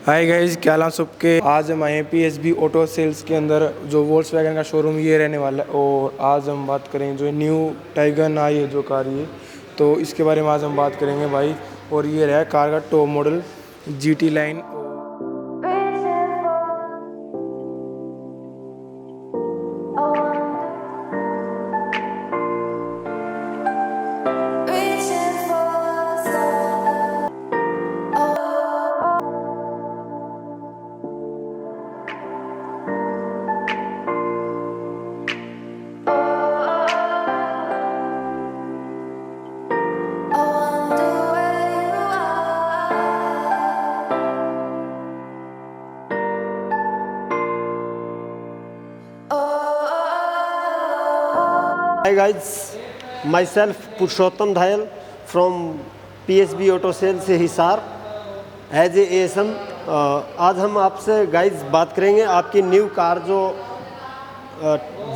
Hi guys, क्या हाल सबके। आज हम आए पीएसबी ऑटो सेल्स के अंदर जो वोल्क्सवैगन का शोरूम ये रहने वाला है। और आज हम बात करेंगे जो न्यू टाइगन आई है जो कार, ये तो इसके बारे में आज हम बात करेंगे भाई। और ये रहा कार का top model GT line. Hi guys, myself Purushottam Dhayal from PSB Auto Sales Hisar as a ASM। आज हम आपसे गाइज बात करेंगे आपकी न्यू कार जो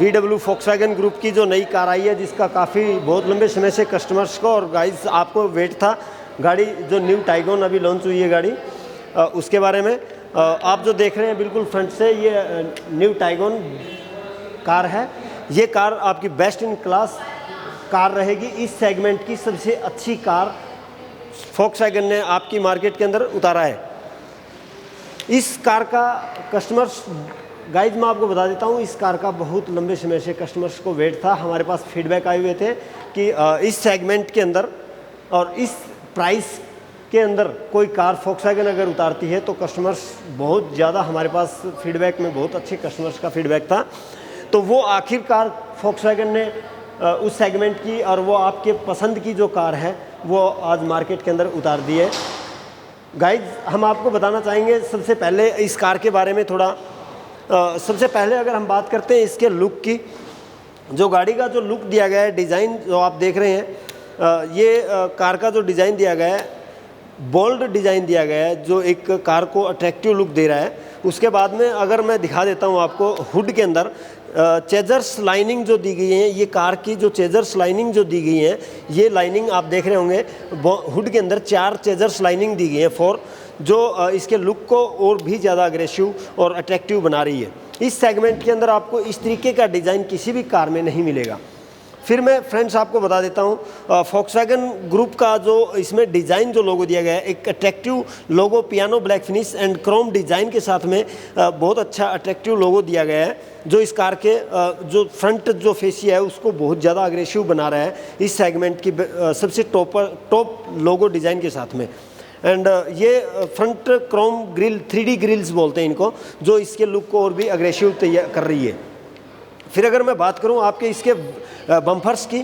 VW Volkswagen ग्रुप की जो नई कार आई है, जिसका काफ़ी बहुत लंबे समय से कस्टमर्स को और गाइज आपको वेट था। गाड़ी जो न्यू टाइगन अभी लॉन्च हुई है गाड़ी, उसके बारे में आप जो देख रहे हैं बिल्कुल फ्रंट से, ये न्यू टाइगन कार है। ये कार आपकी बेस्ट इन क्लास कार रहेगी। इस सेगमेंट की सबसे अच्छी कार Volkswagen ने आपकी मार्केट के अंदर उतारा है। इस कार का कस्टमर्स गाइज मैं आपको बता देता हूँ, इस कार का बहुत लंबे समय से कस्टमर्स को वेट था। हमारे पास फीडबैक आए हुए थे कि इस सेगमेंट के अंदर और इस प्राइस के अंदर कोई कार Volkswagen अगर उतारती है तो कस्टमर्स बहुत ज़्यादा, हमारे पास फीडबैक में बहुत अच्छे कस्टमर्स का फीडबैक था। तो वो आखिरकार Volkswagen ने उस सेगमेंट की और वो आपके पसंद की जो कार है वो आज मार्केट के अंदर उतार दी है। गाइज हम आपको बताना चाहेंगे सबसे पहले इस कार के बारे में थोड़ा। सबसे पहले अगर हम बात करते हैं इसके लुक की, जो गाड़ी का जो लुक दिया गया है, डिज़ाइन जो आप देख रहे हैं, ये कार का जो डिज़ाइन दिया गया है बोल्ड डिज़ाइन दिया गया है, जो एक कार को अट्रैक्टिव लुक दे रहा है। उसके बाद में अगर मैं दिखा देता हूँ आपको, हुड के अंदर चेजर्स लाइनिंग जो दी गई है, ये कार की जो चेजर्स लाइनिंग जो दी गई है, ये लाइनिंग आप देख रहे होंगे हुड के अंदर 4 चेजर्स लाइनिंग दी गई है 4, जो इसके लुक को और भी ज़्यादा अग्रेसिव और अट्रैक्टिव बना रही है। इस सेगमेंट के अंदर आपको इस तरीके का डिज़ाइन किसी भी कार में नहीं मिलेगा। फिर मैं फ्रेंड्स आपको बता देता हूँ Volkswagen ग्रुप का जो इसमें डिज़ाइन जो लोगो दिया गया है, एक attractive logo piano black finish and Chrome design के साथ में बहुत अच्छा अट्रैक्टिव लोगो दिया गया है, जो इस कार के जो फ्रंट जो फेसिया है उसको बहुत ज़्यादा अग्रेसिव बना रहा है इस सेगमेंट की सबसे टॉप लोगो डिज़ाइन के साथ में। एंड ये front Chrome grill 3D grills बोलते हैं इनको, जो इसके लुक को और भी अग्रेसिव तैयार कर रही है। फिर अगर मैं बात करूं आपके इसके बम्फर्स की,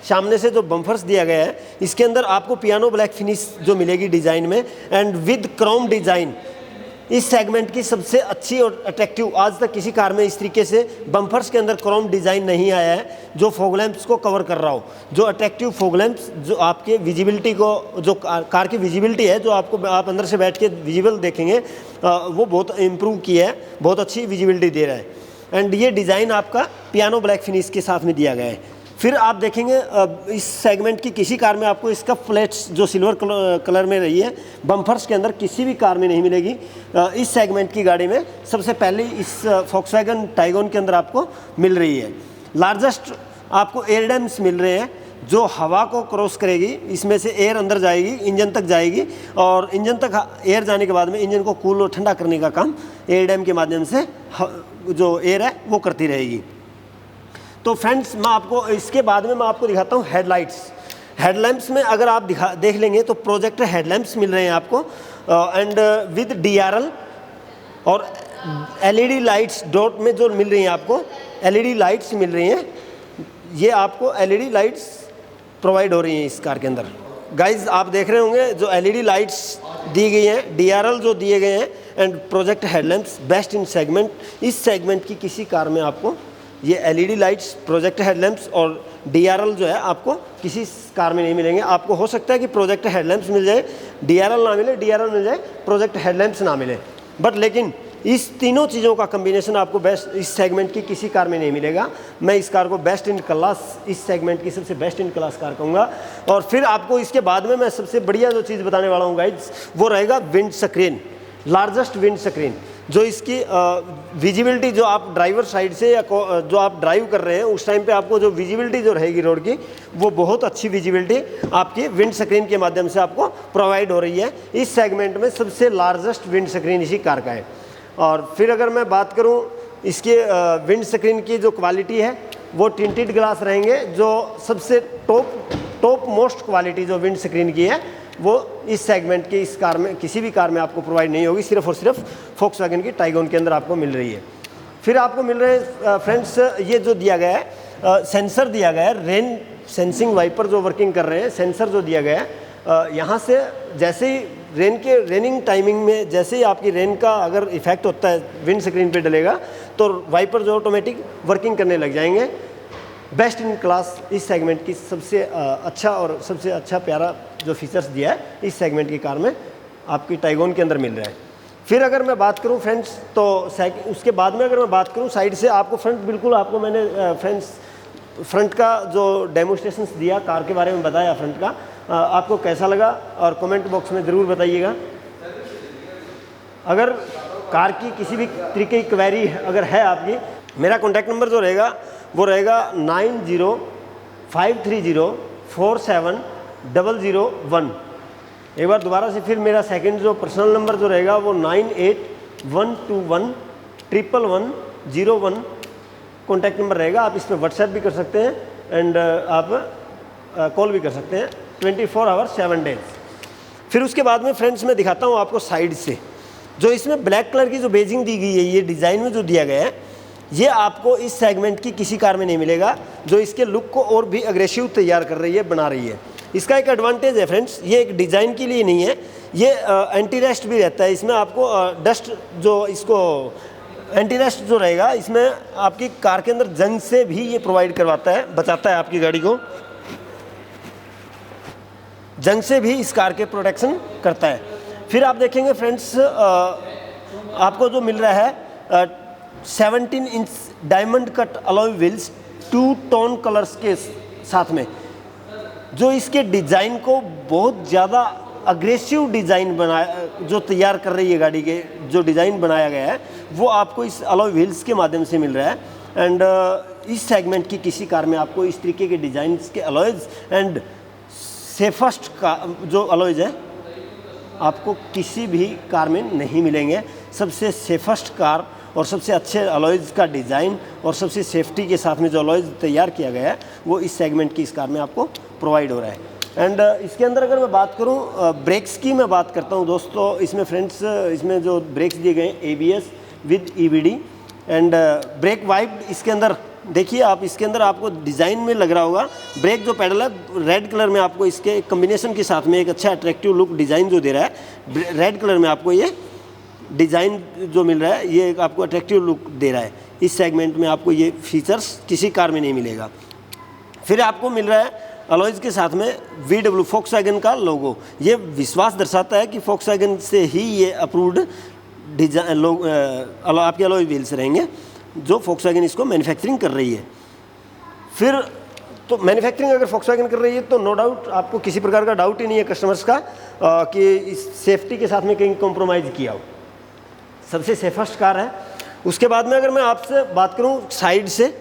सामने से जो बम्फर्स दिया गया है, इसके अंदर आपको पियानो ब्लैक फिनिश जो मिलेगी डिज़ाइन में एंड विद क्रोम डिज़ाइन। इस सेगमेंट की सबसे अच्छी और अट्रैक्टिव, आज तक किसी कार में इस तरीके से बम्फर्स के अंदर क्रोम डिज़ाइन नहीं आया है जो फॉग लैंप्स को कवर कर रहा हो। जो अट्रैक्टिव फॉग लैंप्स जो आपके विजिबिलिटी को, जो कार की विजिबिलिटी है, जो आपको आप अंदर से बैठ के विजिबल देखेंगे, वो बहुत इम्प्रूव किया है, बहुत अच्छी विजिबिलिटी दे रहा है। एंड ये डिज़ाइन आपका पियानो ब्लैक फिनिश के साथ में दिया गया है। फिर आप देखेंगे इस सेगमेंट की किसी कार में आपको इसका फ्लैट्स जो सिल्वर कलर में रही है, बम्फर्स के अंदर किसी भी कार में नहीं मिलेगी। इस सेगमेंट की गाड़ी में सबसे पहले इस Volkswagen टाइगन के अंदर आपको मिल रही है। लार्जेस्ट आपको एयर डैम्स मिल रहे हैं जो हवा को क्रॉस करेगी, इसमें से एयर अंदर जाएगी, इंजन तक जाएगी और इंजन तक एयर जाने के बाद में इंजन को कूल और ठंडा करने का काम एयर डैम के माध्यम से जो एयर है वो करती रहेगी। तो फ्रेंड्स मैं आपको इसके बाद में मैं आपको दिखाता हूँ हेडलाइट्स। हेडलैम्प्स में अगर आप देख लेंगे तो प्रोजेक्टर हेडलैम्प्स मिल रहे हैं आपको एंड विद DRL और LED लाइट्स डॉट में जो मिल रही हैं आपको, LED लाइट्स मिल रही हैं। ये आपको LED लाइट्स प्रोवाइड हो रही हैं इस कार के अंदर। गाइज आप देख रहे होंगे जो LED लाइट्स दी गई हैं, DRL जो दिए गए हैं and project headlamps best in segment. इस सेगमेंट की किसी कार में आपको ये LED लाइट्स, प्रोजेक्ट हेडलैम्प्स और DRL जो है आपको किसी कार में नहीं मिलेंगे। आपको हो सकता है कि प्रोजेक्ट हेडलैम्प्स मिल जाए, DRL ना मिले, DRL मिल जाए, प्रोजेक्ट हेडलैम्प्स ना मिले, बट लेकिन इस तीनों चीज़ों का कम्बिनेशन आपको बेस्ट इस सेगमेंट की किसी कार में नहीं मिलेगा। मैं इस कार को बेस्ट इन क्लास, इस सेगमेंट की सबसे बेस्ट इन क्लास कार कहूँगा। और फिर आपको इसके बाद में मैं सबसे बढ़िया जो चीज़ बताने वाला हूँ गाइज, वो रहेगा wind screen. Largest wind screen, जो इसकी विजिबिलिटी जो आप ड्राइवर साइड से या जो आप ड्राइव कर रहे हैं उस टाइम पे आपको जो विजिबिलिटी जो रहेगी रोड की, वो बहुत अच्छी विजिबिलिटी आपकी विंड स्क्रीन के माध्यम से आपको प्रोवाइड हो रही है। इस सेगमेंट में सबसे लार्जेस्ट विंड स्क्रीन इसी कार का है। और फिर अगर मैं बात करूं इसके विंड स्क्रीन की जो क्वालिटी है वो टिंटेड ग्लास रहेंगे, जो सबसे टॉप मोस्ट क्वालिटी जो विंड स्क्रीन की है वो इस सेगमेंट की इस कार में किसी भी कार में आपको प्रोवाइड नहीं होगी, सिर्फ और सिर्फ फोक्सवैगन की टाइगोन के अंदर आपको मिल रही है। फिर आपको मिल रहे हैं फ्रेंड्स, ये जो दिया गया है सेंसर दिया गया है, रेन सेंसिंग वाइपर जो वर्किंग कर रहे हैं, सेंसर जो दिया गया है, यहाँ से जैसे ही रेनिंग टाइमिंग में जैसे ही आपकी रेन का अगर इफेक्ट होता है विंड स्क्रीन पे डलेगा तो वाइपर जो ऑटोमेटिक वर्किंग करने लग जाएंगे। बेस्ट इन क्लास इस सेगमेंट की सबसे अच्छा और सबसे अच्छा प्यारा जो फीचर्स दिया है इस सेगमेंट की कार में आपकी टाइगोन के अंदर मिल रहा है। फिर अगर मैं बात करूं फ्रेंड्स तो उसके बाद में अगर मैं बात करूं साइड से, आपको फ्रंट बिल्कुल आपको मैंने फ्रेंड्स फ्रंट का जो डेमोस्ट्रेशंस दिया कार के बारे में बताया फ्रंट का, आपको कैसा लगा और कमेंट बॉक्स में ज़रूर बताइएगा। अगर कार की किसी भी तरीके की क्वेरी अगर है आपकी, मेरा कॉन्टैक्ट नंबर जो रहेगा वो रहेगा 9053047001। एक बार दोबारा से फिर मेरा सेकंड जो पर्सनल नंबर जो रहेगा वो 9812111101 कॉन्टैक्ट नंबर रहेगा। आप इस पर व्हाट्सएप भी कर सकते हैं एंड आप कॉल भी कर सकते हैं 24 आवर्स 7 डेज। फिर उसके बाद में फ्रेंड्स मैं दिखाता हूँ आपको साइड से, जो इसमें ब्लैक कलर की जो बेजिंग दी गई है, ये डिज़ाइन में जो दिया गया है, ये आपको इस सेगमेंट की किसी कार में नहीं मिलेगा, जो इसके लुक को और भी अग्रेसिव तैयार कर रही है, बना रही है। इसका एक एडवांटेज है फ्रेंड्स, ये एक डिज़ाइन के लिए नहीं है, ये एंटी रेस्ट भी रहता है। इसमें आपको डस्ट जो इसको एंटी रेस्ट जो रहेगा इसमें आपकी कार के अंदर जंग से भी ये प्रोवाइड करवाता है, बचाता है आपकी गाड़ी को, जंग से भी इस कार के प्रोटेक्शन करता है। फिर आप देखेंगे फ्रेंड्स आपको जो मिल रहा है 17 inch diamond cut alloy wheels 2 tone colours के साथ में, जो इसके डिज़ाइन को बहुत ज़्यादा अग्रेसिव डिज़ाइन बनाया जो तैयार कर रही है गाड़ी के, जो डिज़ाइन बनाया गया है वो आपको इस अलॉय व्हील्स के माध्यम से मिल रहा है। एंड इस सेगमेंट की किसी कार में आपको इस तरीके के डिज़ाइन के अलॉयज एंड सेफेस्ट का जो अलॉयज है आपको किसी भी कार में नहीं मिलेंगे। सबसे सेफेस्ट कार और सबसे अच्छे अलॉयज का डिज़ाइन और सबसे सेफ्टी के साथ में जो अलॉयज तैयार किया गया है वो इस सेगमेंट की इस कार में आपको प्रोवाइड हो रहा है। एंड इसके अंदर अगर मैं बात करूं ब्रेक्स की मैं बात करता हूं दोस्तों, इसमें फ्रेंड्स इसमें जो ब्रेक्स दिए गए हैं ABS with EBD and brake wipe, इसके अंदर देखिए आप, इसके अंदर आपको डिज़ाइन में लग रहा होगा ब्रेक जो पैडल है रेड कलर में आपको इसके कम्बिनेशन के साथ में एक अच्छा अट्रैक्टिव लुक डिज़ाइन जो दे रहा है, रेड कलर में आपको ये डिज़ाइन जो मिल रहा है ये आपको अट्रैक्टिव लुक दे रहा है। इस सेगमेंट में आपको ये फीचर्स किसी कार में नहीं मिलेगा। फिर आपको मिल रहा है अलॉयज के साथ में VW फोक्सवैगन का लोगो, ये विश्वास दर्शाता है कि फोक्सवैगन से ही ये अप्रूव्ड डिजाइन आपके अलॉय व्हील्स रहेंगे, जो फोक्सवैगन इसको मैन्युफैक्चरिंग कर रही है। फिर तो मैन्युफैक्चरिंग अगर फोक्सवैगन कर रही है तो नो डाउट आपको किसी प्रकार का डाउट ही नहीं है कस्टमर्स का कि इस सेफ्टी के साथ में कहीं कॉम्प्रोमाइज़ किया हो, सबसे सेफेस्ट कार है। उसके बाद में अगर मैं आपसे बात करूं साइड से,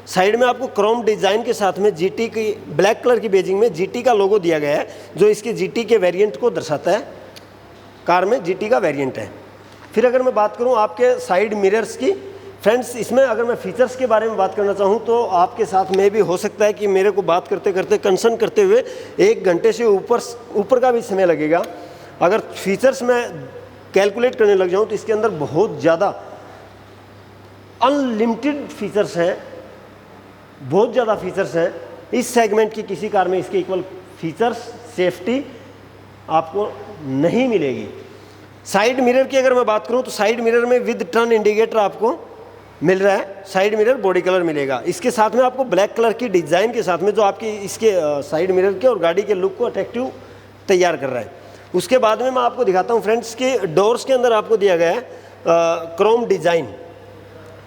साइड में आपको क्रोम डिज़ाइन के साथ में GT की ब्लैक कलर की बेजिंग में GT का लोगो दिया गया है, जो इसके GT के वेरिएंट को दर्शाता है, कार में GT का वेरिएंट है। फिर अगर मैं बात करूं आपके साइड मिरर्स की फ्रेंड्स, इसमें अगर मैं फीचर्स के बारे में बात करना चाहूं तो आपके साथ में भी हो सकता है कि मेरे को बात करते करते कंसर्न करते हुए 1 घंटे से ऊपर का भी समय लगेगा। अगर फीचर्स में कैलकुलेट करने लग जाऊं तो इसके अंदर बहुत ज़्यादा अनलिमिटेड फीचर्स हैं, बहुत ज़्यादा फीचर्स हैं। इस सेगमेंट की किसी कार में इसके इक्वल फीचर्स सेफ्टी आपको नहीं मिलेगी। साइड मिरर की अगर मैं बात करूं तो साइड मिरर में विद टर्न इंडिकेटर आपको मिल रहा है, साइड मिरर बॉडी कलर मिलेगा। इसके साथ में आपको ब्लैक कलर की डिज़ाइन के साथ में जो आपकी इसके साइड मिरर के और गाड़ी के लुक को अट्रैक्टिव तैयार कर रहा है। उसके बाद में मैं आपको दिखाता हूं फ्रेंड्स के डोर्स के अंदर आपको दिया गया है क्रोम डिज़ाइन,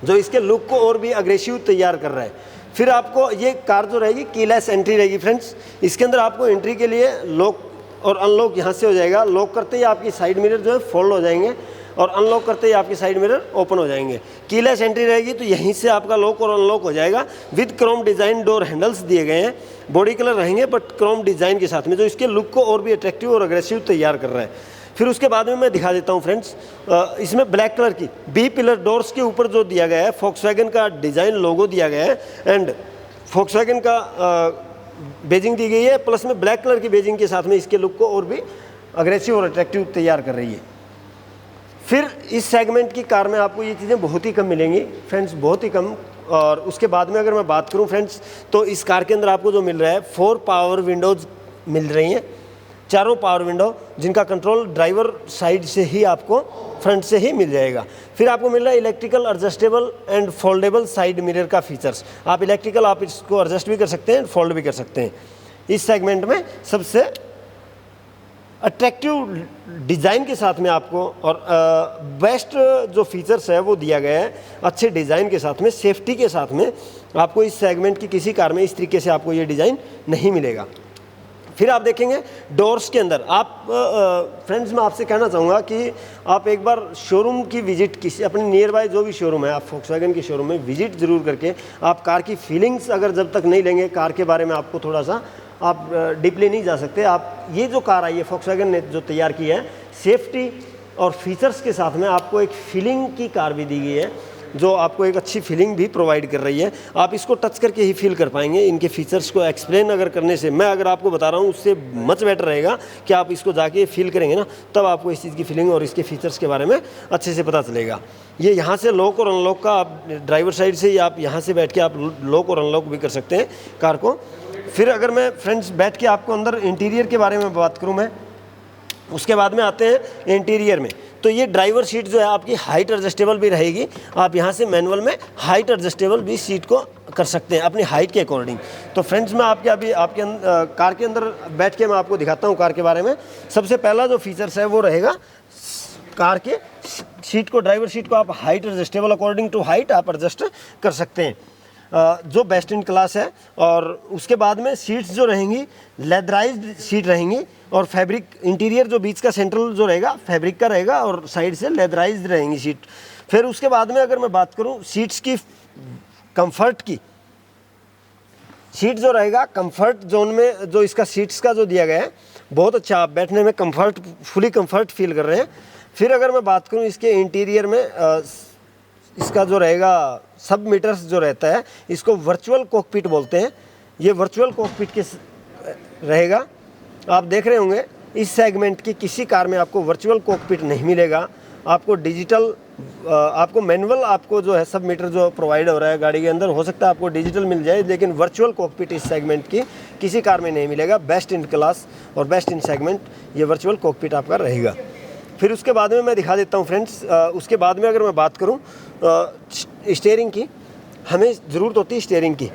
जो इसके लुक को और भी अग्रेसिव तैयार कर रहा है। फिर आपको ये कार जो रहेगी कीलेस एंट्री रहेगी फ्रेंड्स, इसके अंदर आपको एंट्री के लिए लॉक और अनलॉक यहाँ से हो जाएगा। लॉक करते ही आपकी साइड मिरर जो है फोल्ड हो जाएंगे और अनलॉक करते ही आपके साइड मिरर ओपन हो जाएंगे। कीलेस एंट्री रहेगी तो यहीं से आपका लॉक और अनलॉक हो जाएगा। With Chrome design door handles दिए गए हैं, बॉडी कलर रहेंगे बट क्रोम डिज़ाइन के साथ में, जो इसके लुक को और भी अट्रैक्टिव और अग्रेसिव तैयार कर रहा है। फिर उसके बाद में मैं दिखा देता हूँ फ्रेंड्स, इसमें ब्लैक कलर की बी पिलर डोर्स के ऊपर जो दिया गया है फोक्सवैगन का डिज़ाइन लोगो दिया गया है एंड फोक्सवैगन का बेजिंग दी गई है, प्लस में ब्लैक कलर की बेजिंग के साथ में इसके लुक को और भी अग्रेसिव और अट्रैक्टिव तैयार कर रही है। फिर इस सेगमेंट की कार में आपको ये चीज़ें बहुत ही कम मिलेंगी फ्रेंड्स, बहुत ही कम। और उसके बाद में अगर मैं बात करूं फ्रेंड्स, तो इस कार के अंदर आपको जो मिल रहा है 4 पावर विंडोज़ मिल रही हैं, चारों पावर विंडो जिनका कंट्रोल ड्राइवर साइड से ही आपको फ्रंट से ही मिल जाएगा। फिर आपको मिल रहा है electrical adjustable and foldable side mirror का फीचर्स। आप इलेक्ट्रिकल आप इसको एडजस्ट भी कर सकते हैं, फोल्ड भी कर सकते हैं। इस सेगमेंट में सबसे अट्रैक्टिव डिज़ाइन के साथ में आपको और बेस्ट जो फीचर्स है वो दिया गया है, अच्छे डिज़ाइन के साथ में, सेफ्टी के साथ में। आपको इस सेगमेंट की किसी कार में इस तरीके से आपको ये डिज़ाइन नहीं मिलेगा। फिर आप देखेंगे डोर्स के अंदर आप फ्रेंड्स, मैं आपसे कहना चाहूँगा कि आप एक बार शोरूम की विजिट, किसी अपने नियर बाय जो भी शोरूम है, आप फोक्सवैगन के शोरूम में विजिट ज़रूर करके आप कार की फीलिंग्स अगर जब तक नहीं लेंगे, कार के बारे में आपको थोड़ा सा आप डीपली नहीं जा सकते। आप ये जो कार आई है फोक्सवैगन ने जो तैयार की है, सेफ्टी और फीचर्स के साथ में आपको एक फीलिंग की कार भी दी गई है, जो आपको एक अच्छी फीलिंग भी प्रोवाइड कर रही है। आप इसको टच करके ही फील कर पाएंगे। इनके फीचर्स को एक्सप्लेन अगर करने से, मैं अगर आपको बता रहा हूँ, उससे मच बेटर रहेगा कि आप इसको जाके फील करेंगे ना, तब आपको इस चीज़ की फीलिंग और इसके फीचर्स के बारे में अच्छे से पता चलेगा। ये यहाँ से लॉक और अनलॉक का आप ड्राइवर साइड से ही आप यहाँ से बैठ के आप लॉक और अनलॉक भी कर सकते हैं कार को। फिर अगर मैं फ्रेंड्स बैठ के आपको अंदर इंटीरियर के बारे में बात करूँ मैं, उसके बाद में आते हैं इंटीरियर में। तो ये ड्राइवर सीट जो है आपकी हाइट एडजस्टेबल भी रहेगी। आप यहाँ से मैनुअल में हाइट एडजस्टेबल भी सीट को कर सकते हैं अपनी हाइट के अकॉर्डिंग। तो फ्रेंड्स मैं आपके अभी आपके कार के अंदर बैठ के मैं आपको दिखाता हूँ कार के बारे में। सबसे पहला जो फीचर्स है वो रहेगा कार के सीट को, ड्राइवर सीट को आप height adjustable according to height आप एडजस्ट कर सकते हैं, जो बेस्ट इन क्लास है। और उसके बाद में सीट्स जो रहेंगी लेदराइज्ड सीट रहेंगी और फैब्रिक इंटीरियर जो बीच का सेंट्रल जो रहेगा फैब्रिक का रहेगा और साइड से लेदराइज्ड रहेंगी सीट। फिर उसके बाद में अगर मैं बात करूं सीट्स की कंफर्ट की, सीट जो रहेगा कंफर्ट जोन में जो इसका सीट्स का जो दिया गया है बहुत अच्छा, आप बैठने में कंफर्ट, फुली कंफर्ट फील कर रहे हैं। फिर अगर मैं बात करूं इसके इंटीरियर में, इसका जो रहेगा सब मीटर्स जो रहता है इसको वर्चुअल कॉकपिट बोलते हैं। ये वर्चुअल कॉकपिट के रहेगा। आप देख रहे होंगे इस सेगमेंट की किसी कार में आपको वर्चुअल कॉकपिट नहीं मिलेगा। आपको डिजिटल, आपको मैनुअल, आपको जो है सब मीटर जो प्रोवाइड हो रहा है गाड़ी के अंदर, हो सकता है आपको डिजिटल मिल जाए, लेकिन वर्चुअल कॉकपिट इस सेगमेंट की किसी कार में नहीं मिलेगा। बेस्ट इन क्लास और बेस्ट इन सेगमेंट ये वर्चुअल कॉकपिट आपका रहेगा। फिर उसके बाद में मैं दिखा देता हूँ फ्रेंड्स, उसके बाद में अगर मैं बात करूँ स्टीयरिंग की, हमें ज़रूरत होती है स्टीयरिंग की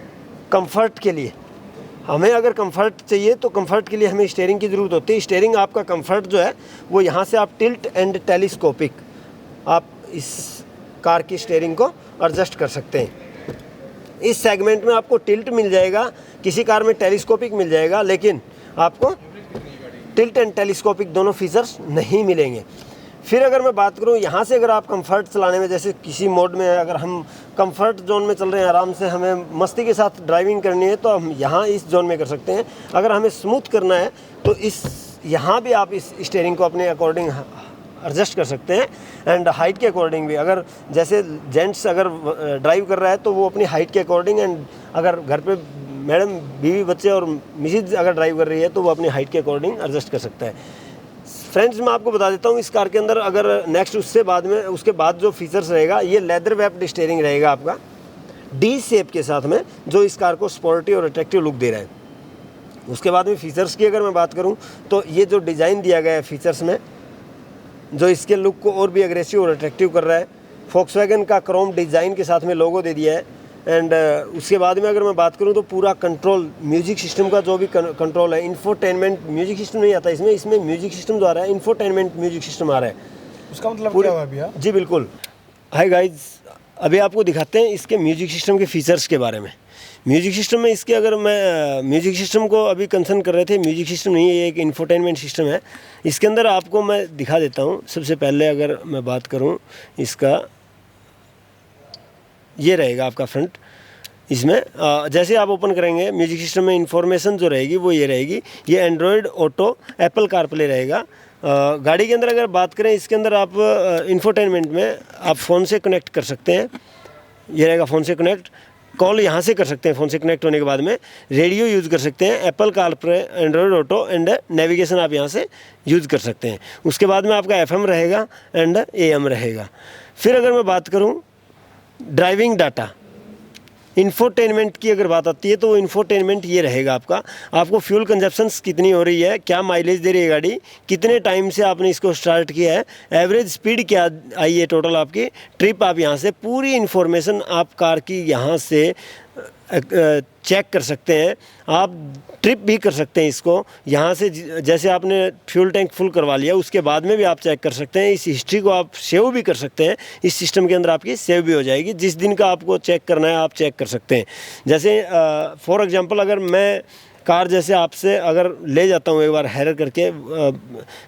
कंफर्ट के लिए। हमें अगर कंफर्ट चाहिए तो कंफर्ट के लिए हमें स्टीयरिंग की ज़रूरत होती है। स्टीयरिंग आपका कंफर्ट जो है वो यहाँ से आप टिल्ट एंड टेलीस्कोपिक आप इस कार की स्टीयरिंग को एडजस्ट कर सकते हैं। इस सेगमेंट में आपको टिल्ट मिल जाएगा, किसी कार में टेलीस्कोपिक मिल जाएगा, लेकिन आपको टिल्ट एंड टेलीस्कोपिक दोनों फीचर्स नहीं मिलेंगे। फिर अगर मैं बात करूं यहाँ से, अगर आप कंफर्ट चलाने में, जैसे किसी मोड में अगर हम कंफर्ट जोन में चल रहे हैं, आराम से हमें मस्ती के साथ ड्राइविंग करनी है, तो हम यहाँ इस जोन में कर सकते हैं। अगर हमें स्मूथ करना है तो इस यहाँ भी आप इस स्टीयरिंग को अपने अकॉर्डिंग एडजस्ट कर सकते हैं एंड हाइट के अकॉर्डिंग भी। अगर जैसे जेंट्स अगर ड्राइव कर रहा है तो वो अपनी हाइट के अकॉर्डिंग, एंड अगर घर पे मैडम, बीवी, बच्चे और मिसेज अगर ड्राइव कर रही है तो वो अपनी हाइट के अकॉर्डिंग एडजस्ट कर सकता है। फ्रेंड्स मैं आपको बता देता हूँ इस कार के अंदर अगर नेक्स्ट उसके बाद जो फीचर्स रहेगा, ये लेदर वेप्ड स्टीयरिंग रहेगा आपका डी शेप के साथ में, जो इस कार को स्पोर्टी और अट्रैक्टिव लुक दे रहा है। उसके बाद में फीचर्स की अगर मैं बात करूँ तो ये जो डिज़ाइन दिया गया है फीचर्स में, जो इसके लुक को और भी अग्रेसिव और अट्रैक्टिव कर रहा है, फोक्सवैगन का क्रोम डिज़ाइन के साथ में लोगो दे दिया है। एंड उसके बाद में अगर मैं बात करूं तो पूरा कंट्रोल, म्यूजिक सिस्टम का जो भी कंट्रोल है, इंफोटेनमेंट म्यूजिक सिस्टम नहीं आता इसमें म्यूजिक सिस्टम जो आ रहा है इंफोटेनमेंट म्यूजिक सिस्टम आ रहा है। उसका मतलब क्या हुआ भैया? जी बिल्कुल। हाय गाइज, अभी आपको दिखाते हैं इसके म्यूजिक सिस्टम के फीचर्स के बारे में। म्यूजिक सिस्टम में इसके अगर मैं म्यूजिक सिस्टम को अभी कंसर्न कर रहे थे, म्यूजिक सिस्टम नहीं है, ये एक इंफोटेनमेंट सिस्टम है। इसके अंदर आपको मैं दिखा देता हूँ। सबसे पहले अगर मैं बात करूँ इसका, ये रहेगा आपका फ्रंट। इसमें जैसे आप ओपन करेंगे म्यूजिक सिस्टम में इंफॉर्मेशन जो रहेगी वो ये रहेगी। ये एंड्रॉयड ऑटो एप्पल कारप्ले रहेगा। गाड़ी के अंदर अगर बात करें, इसके अंदर आप इंफोटेनमेंट में आप फ़ोन से कनेक्ट कर सकते हैं। ये रहेगा फ़ोन से कनेक्ट, कॉल यहाँ से कर सकते हैं। फ़ोन से कनेक्ट होने के बाद में रेडियो यूज़ कर सकते हैं, Apple CarPlay, Android auto and navigation आप यहाँ से यूज़ कर सकते हैं। उसके बाद में आपका FM रहेगा एंड AM रहेगा। फिर अगर मैं बात करूँ ड्राइविंग डाटा, इंफोटेनमेंट की अगर बात आती है तो वो इंफोटेनमेंट ये रहेगा आपका। आपको फ्यूल कंजप्शंस कितनी हो रही है, क्या माइलेज दे रही है गाड़ी, कितने टाइम से आपने इसको स्टार्ट किया है, एवरेज स्पीड क्या आई है टोटल आपकी, ट्रिप आप यहाँ से पूरी इन्फॉर्मेशन आप कार की यहाँ से चेक कर सकते हैं। आप ट्रिप भी कर सकते हैं इसको यहाँ से। जैसे आपने फ्यूल टैंक फुल करवा लिया उसके बाद में भी आप चेक कर सकते हैं। इस हिस्ट्री को आप सेव भी कर सकते हैं। इस सिस्टम के अंदर आपकी सेव भी हो जाएगी। जिस दिन का आपको चेक करना है आप चेक कर सकते हैं। जैसे फॉर एग्जांपल अगर मैं कार जैसे आपसे अगर ले जाता हूँ एक बार हायर करके,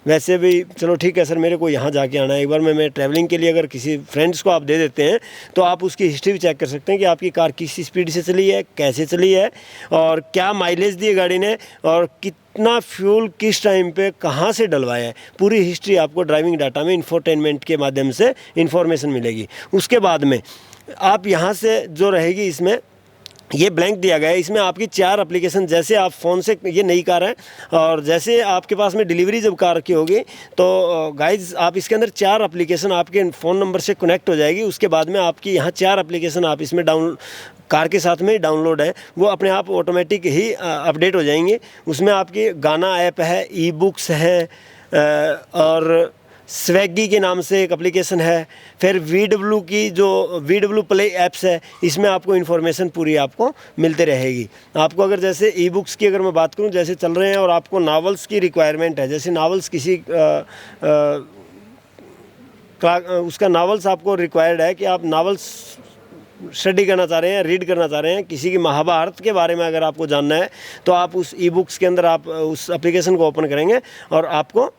वैसे भी चलो ठीक है सर मेरे को यहाँ जाके आना है, एक बार मैं ट्रैवलिंग के लिए अगर किसी फ्रेंड्स को आप दे देते हैं तो आप उसकी हिस्ट्री भी चेक कर सकते हैं कि आपकी कार किस स्पीड से चली है, कैसे चली है और क्या माइलेज दी है गाड़ी ने और कितना फ्यूल किस टाइम पे कहाँ से डलवाया है। पूरी हिस्ट्री आपको ड्राइविंग डाटा में इंफोटेनमेंट के माध्यम से इंफॉर्मेशन मिलेगी। उसके बाद में आप यहाँ से जो रहेगी, इसमें ये ब्लैंक दिया गया है। इसमें आपकी 4 एप्लीकेशन, जैसे आप फ़ोन से, ये नई कार है और जैसे आपके पास में डिलीवरी जब कार की होगी तो गाइज आप इसके अंदर 4 एप्लीकेशन आपके फ़ोन नंबर से कनेक्ट हो जाएगी। उसके बाद में आपकी यहाँ 4 एप्लीकेशन आप इसमें कार के साथ में डाउनलोड है, वो अपने आप ऑटोमेटिक ही अपडेट हो जाएंगे। उसमें आपकी गाना ऐप है, ई बुक्स है और स्वेगी के नाम से एक एप्लीकेशन है। फिर VW की जो VW प्ले ऐप्स है, इसमें आपको इन्फॉर्मेशन पूरी आपको मिलते रहेगी। आपको अगर जैसे ई बुक्स की अगर मैं बात करूं, जैसे चल रहे हैं और आपको नावल्स की रिक्वायरमेंट है, जैसे नावल्स किसी उसका नावल्स आपको रिक्वायर्ड है कि आप नावल्स स्टडी करना चाह रहे हैं, रीड करना चाह रहे हैं, किसी की महाभारत के बारे में अगर आपको जानना है तो आप उस ई बुक्स के अंदर आप उस एप्लीकेशन को ओपन करेंगे और आपको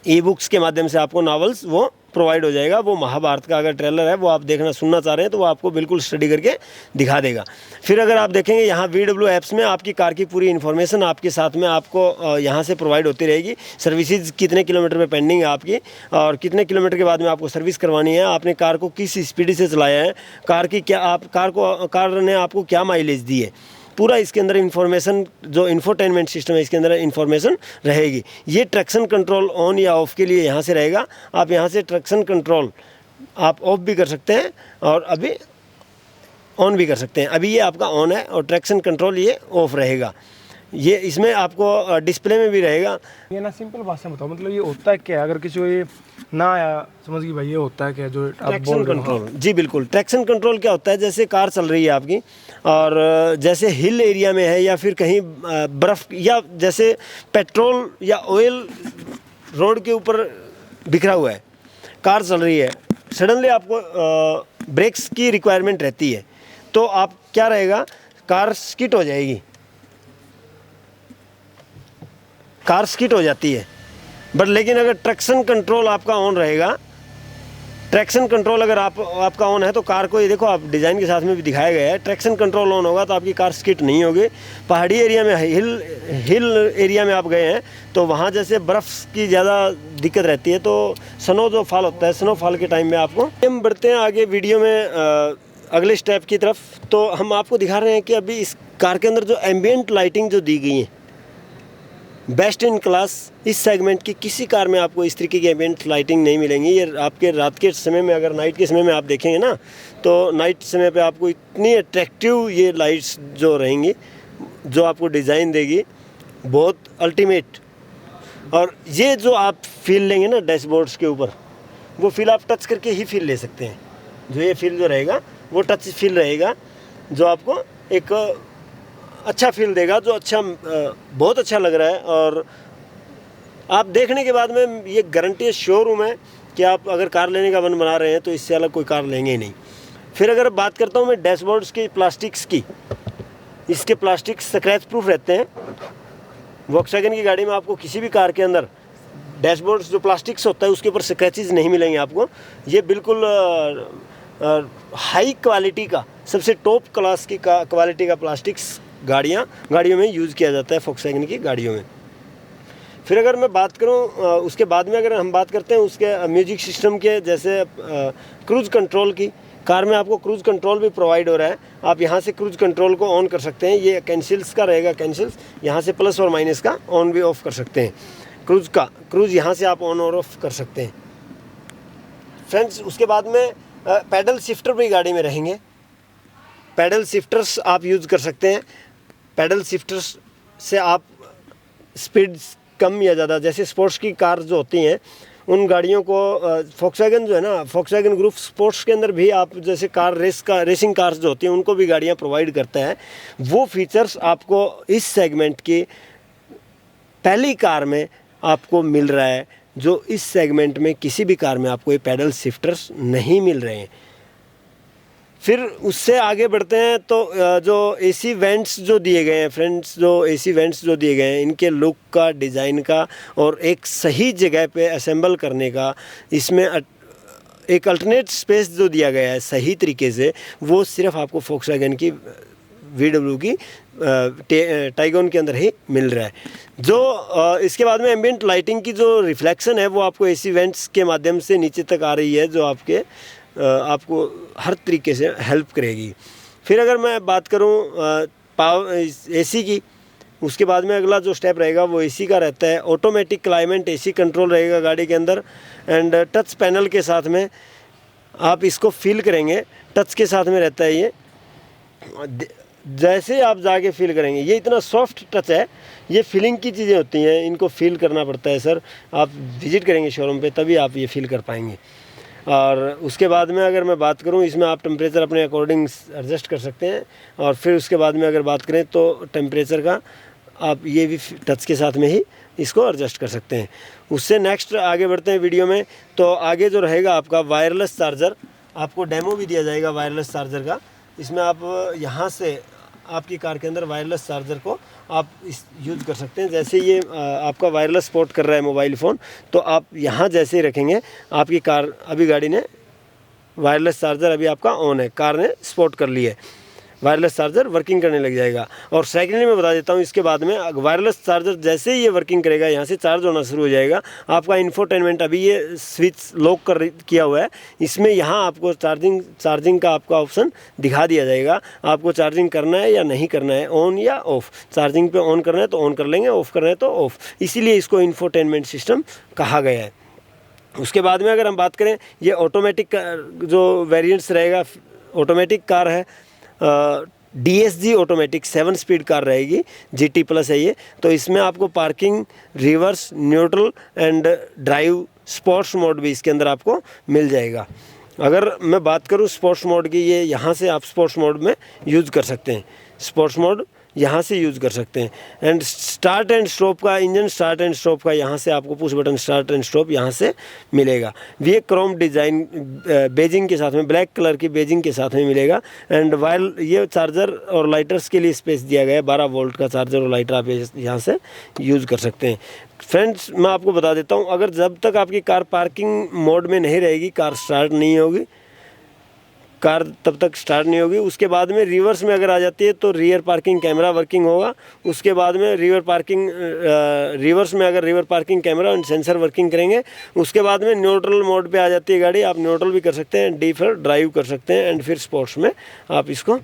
ई बुक्स के माध्यम से आपको नावल्स वो प्रोवाइड हो जाएगा। वो महाभारत का अगर ट्रेलर है वो आप देखना सुनना चाह रहे हैं तो वो आपको बिल्कुल स्टडी करके दिखा देगा। फिर अगर आप देखेंगे यहाँ VW ऐप्स में आपकी कार की पूरी इन्फॉर्मेशन आपके साथ में आपको यहाँ से प्रोवाइड होती रहेगी। सर्विसेज कितने किलोमीटर पे पेंडिंग है आपकी और कितने किलोमीटर के बाद में आपको सर्विस करवानी है, आपने कार को किस स्पीड से चलाया है, कार की क्या आप कार ने आपको क्या माइलेज दी है, पूरा इसके अंदर इन्फॉर्मेशन, जो इन्फोटेनमेंट सिस्टम है इसके अंदर इन्फॉर्मेशन रहेगी। ये ट्रैक्शन कंट्रोल ऑन या ऑफ़ के लिए यहाँ से रहेगा। आप यहाँ से ट्रैक्शन कंट्रोल आप ऑफ भी कर सकते हैं और अभी ऑन भी कर सकते हैं। अभी ये आपका ऑन है और ट्रैक्शन कंट्रोल ये ऑफ रहेगा। ये इसमें आपको डिस्प्ले में भी रहेगा। ये ना सिंपल बात से बताओ, मतलब ये होता है क्या, अगर किसी को ये ना आया समझ कि भाई ये होता है क्या जो आप ट्रैक्शन कंट्रोल? जी बिल्कुल, ट्रैक्शन कंट्रोल क्या होता है, जैसे कार चल रही है आपकी और जैसे हिल एरिया में है या फिर कहीं बर्फ़ या जैसे पेट्रोल या ऑयल रोड के ऊपर बिखरा हुआ है, कार चल रही है, सडनली आपको ब्रेक्स की रिक्वायरमेंट रहती है तो आप क्या रहेगा, कार स्किट हो जाएगी, कार स्किट हो जाती है। बट लेकिन अगर ट्रैक्शन कंट्रोल आपका ऑन रहेगा, ट्रैक्शन कंट्रोल अगर आपका ऑन है तो कार को, ये देखो आप डिज़ाइन के साथ में भी दिखाया गया है, ट्रैक्शन कंट्रोल ऑन होगा तो आपकी कार स्किट नहीं होगी। पहाड़ी एरिया में, हिल एरिया में आप गए हैं तो वहाँ जैसे बर्फ़ की ज़्यादा दिक्कत रहती है तो स्नो जो फॉल होता है, स्नोफॉल के टाइम में आपको। हम बढ़ते हैं आगे वीडियो में अगले स्टेप की तरफ। तो हम आपको दिखा रहे हैं कि अभी इस कार के अंदर जो एम्बियंट लाइटिंग जो दी गई है, बेस्ट इन क्लास, इस सेगमेंट की किसी कार में आपको इस तरीके की एम्बियंट लाइटिंग नहीं मिलेंगी। ये आपके रात के समय में, अगर नाइट के समय में आप देखेंगे ना तो नाइट समय पे आपको इतनी अट्रैक्टिव ये लाइट्स जो रहेंगी, जो आपको डिज़ाइन देगी, बहुत अल्टीमेट। और ये जो आप फील लेंगे ना डैशबोर्ड्स के ऊपर, वो फील आप टच करके ही फील ले सकते हैं। जो ये फील जो रहेगा वो टच फील रहेगा, जो आपको एक अच्छा फील देगा, जो अच्छा बहुत अच्छा लग रहा है। और आप देखने के बाद में ये गारंटी शोरूम है कि आप अगर कार लेने का मन बना रहे हैं तो इससे अलग कोई कार लेंगे ही नहीं। फिर अगर बात करता हूँ मैं डैशबोर्ड्स की प्लास्टिक्स की, इसके प्लास्टिक स्क्रैच प्रूफ रहते हैं। वॉक्सवैगन की गाड़ी में आपको किसी भी कार के अंदर डैशबोर्ड्स जो प्लास्टिक्स होता है उसके ऊपर स्क्रैचेस नहीं मिलेंगे आपको। ये बिल्कुल हाई क्वालिटी का, सबसे टॉप क्लास की क्वालिटी का प्लास्टिक्स गाड़ियों में यूज़ किया जाता है वॉक्सवैगन की गाड़ियों में। फिर अगर मैं बात करूं उसके बाद में अगर हम बात करते हैं उसके म्यूजिक सिस्टम के, जैसे क्रूज़ कंट्रोल की, कार में आपको क्रूज़ कंट्रोल भी प्रोवाइड हो रहा है। आप यहां से क्रूज़ कंट्रोल को ऑन कर सकते हैं। ये कैंसिल्स का रहेगा, कैंसिल्स यहां से प्लस और माइनस का ऑन भी ऑफ कर सकते हैं। क्रूज़ यहां से आप ऑन और ऑफ कर सकते हैं फ्रेंड्स। उसके बाद में पैडल शिफ्टर भी गाड़ी में रहेंगे। पैडल शिफ्टर्स आप यूज़ कर सकते हैं। पैडल शिफ्टर्स से आप स्पीड कम या ज़्यादा, जैसे स्पोर्ट्स की कार जो होती हैं उन गाड़ियों को वॉक्सवैगन जो है ना, वॉक्सवैगन ग्रुप स्पोर्ट्स के अंदर भी आप जैसे रेसिंग कार्स जो होती हैं उनको भी गाड़ियाँ प्रोवाइड करता है। वो फीचर्स आपको इस सेगमेंट की पहली कार में आपको मिल रहा है, जो इस सेगमेंट में किसी भी कार में आपको ये पैडल शिफ्टर्स नहीं मिल रहे हैं। फिर उससे आगे बढ़ते हैं तो जो एसी वेंट्स जो दिए गए हैं फ्रेंड्स, जो एसी वेंट्स जो दिए गए हैं, इनके लुक का, डिज़ाइन का और एक सही जगह पे असेंबल करने का, इसमें एक अल्टरनेट स्पेस जो दिया गया है सही तरीके से, वो सिर्फ आपको वॉक्सवैगन की VW की टाइगोन के अंदर ही मिल रहा है। जो इसके बाद में एम्बिएंट लाइटिंग की जो रिफ्लेक्शन है वो आपको एसी वेंट्स के माध्यम से नीचे तक आ रही है, जो आपको हर तरीके से हेल्प करेगी। फिर अगर मैं बात करूं एसी की, उसके बाद में अगला जो स्टेप रहेगा वो एसी का रहता है। ऑटोमेटिक क्लाइमेट एसी कंट्रोल रहेगा गाड़ी के अंदर एंड टच पैनल के साथ में आप इसको फील करेंगे। टच के साथ में रहता है ये, जैसे आप जाके फील करेंगे, ये इतना सॉफ्ट टच है। ये फीलिंग की चीज़ें होती हैं, इनको फील करना पड़ता है सर। आप विजिट करेंगे शोरूम पे तभी आप ये फील कर पाएंगे। और उसके बाद में अगर मैं बात करूं, इसमें आप टेम्परेचर अपने अकॉर्डिंग एडजस्ट कर सकते हैं। और फिर उसके बाद में अगर बात करें तो टेम्परेचर का आप ये भी टच के साथ में ही इसको एडजस्ट कर सकते हैं। उससे नेक्स्ट आगे बढ़ते हैं वीडियो में। तो आगे जो रहेगा आपका वायरलेस चार्जर, आपको डेमो भी दिया जाएगा वायरलेस चार्जर का। इसमें आप यहाँ से आपकी कार के अंदर वायरलेस चार्जर को आप यूज़ कर सकते हैं। जैसे ये आपका वायरलेस सपोर्ट कर रहा है मोबाइल फ़ोन, तो आप यहाँ जैसे ही रखेंगे आपकी कार, अभी गाड़ी ने वायरलेस चार्जर अभी आपका ऑन है, कार ने सपोर्ट कर लिया है, वायरलेस चार्जर वर्किंग करने लग जाएगा। और सेकेंडली मैं बता देता हूँ, इसके बाद में वायरलेस चार्जर जैसे ही ये वर्किंग करेगा, यहाँ से चार्ज होना शुरू हो जाएगा। आपका इंफोटेनमेंट, अभी ये स्विच लॉक किया हुआ है, इसमें यहाँ आपको चार्जिंग का आपका ऑप्शन दिखा दिया जाएगा। आपको चार्जिंग करना है या नहीं करना है, ऑन या ऑफ। चार्जिंग पे ऑन करना है तो ऑन कर लेंगे, ऑफ करना है तो ऑफ। इसीलिए इसको इंफोटेनमेंट सिस्टम कहा गया है। उसके बाद में अगर हम बात करें, ये ऑटोमेटिक जो वेरिएंट्स रहेगा, ऑटोमेटिक कार है, DSG ऑटोमेटिक 7 स्पीड कार रहेगी, GT प्लस है ये। तो इसमें आपको parking, reverse, neutral and drive, sports mode भी इसके अंदर आपको मिल जाएगा। अगर मैं बात करूँ स्पोर्ट्स मोड की, ये यहाँ से आप स्पोर्ट्स मोड में यूज़ कर सकते हैं। स्पोर्ट्स मोड यहाँ से यूज़ कर सकते हैं। एंड स्टार्ट एंड स्टॉप का, इंजन स्टार्ट एंड स्टॉप का यहाँ से आपको push button start and stop यहाँ से मिलेगा। ये क्रोम डिज़ाइन बेजिंग के साथ में, ब्लैक कलर की बेजिंग के साथ में मिलेगा। एंड वाइल ये चार्जर और लाइटर्स के लिए स्पेस दिया गया है, 12 वोल्ट का चार्जर और लाइटर आप यहाँ से यूज़ कर सकते हैं। फ्रेंड्स मैं आपको बता देता हूँ, अगर जब तक आपकी कार पार्किंग मोड में नहीं रहेगी, कार स्टार्ट नहीं होगी, कार तब तक स्टार्ट नहीं होगी। उसके बाद में रिवर्स में अगर आ जाती है तो रियर पार्किंग कैमरा वर्किंग होगा। उसके बाद में रिवर्स में अगर रिवर पार्किंग कैमरा और सेंसर वर्किंग करेंगे। उसके बाद में न्यूट्रल मोड पे आ जाती है गाड़ी, आप न्यूट्रल भी कर सकते हैं, डी फिर ड्राइव कर सकते हैं एंड फिर स्पोर्ट्स में आप इसको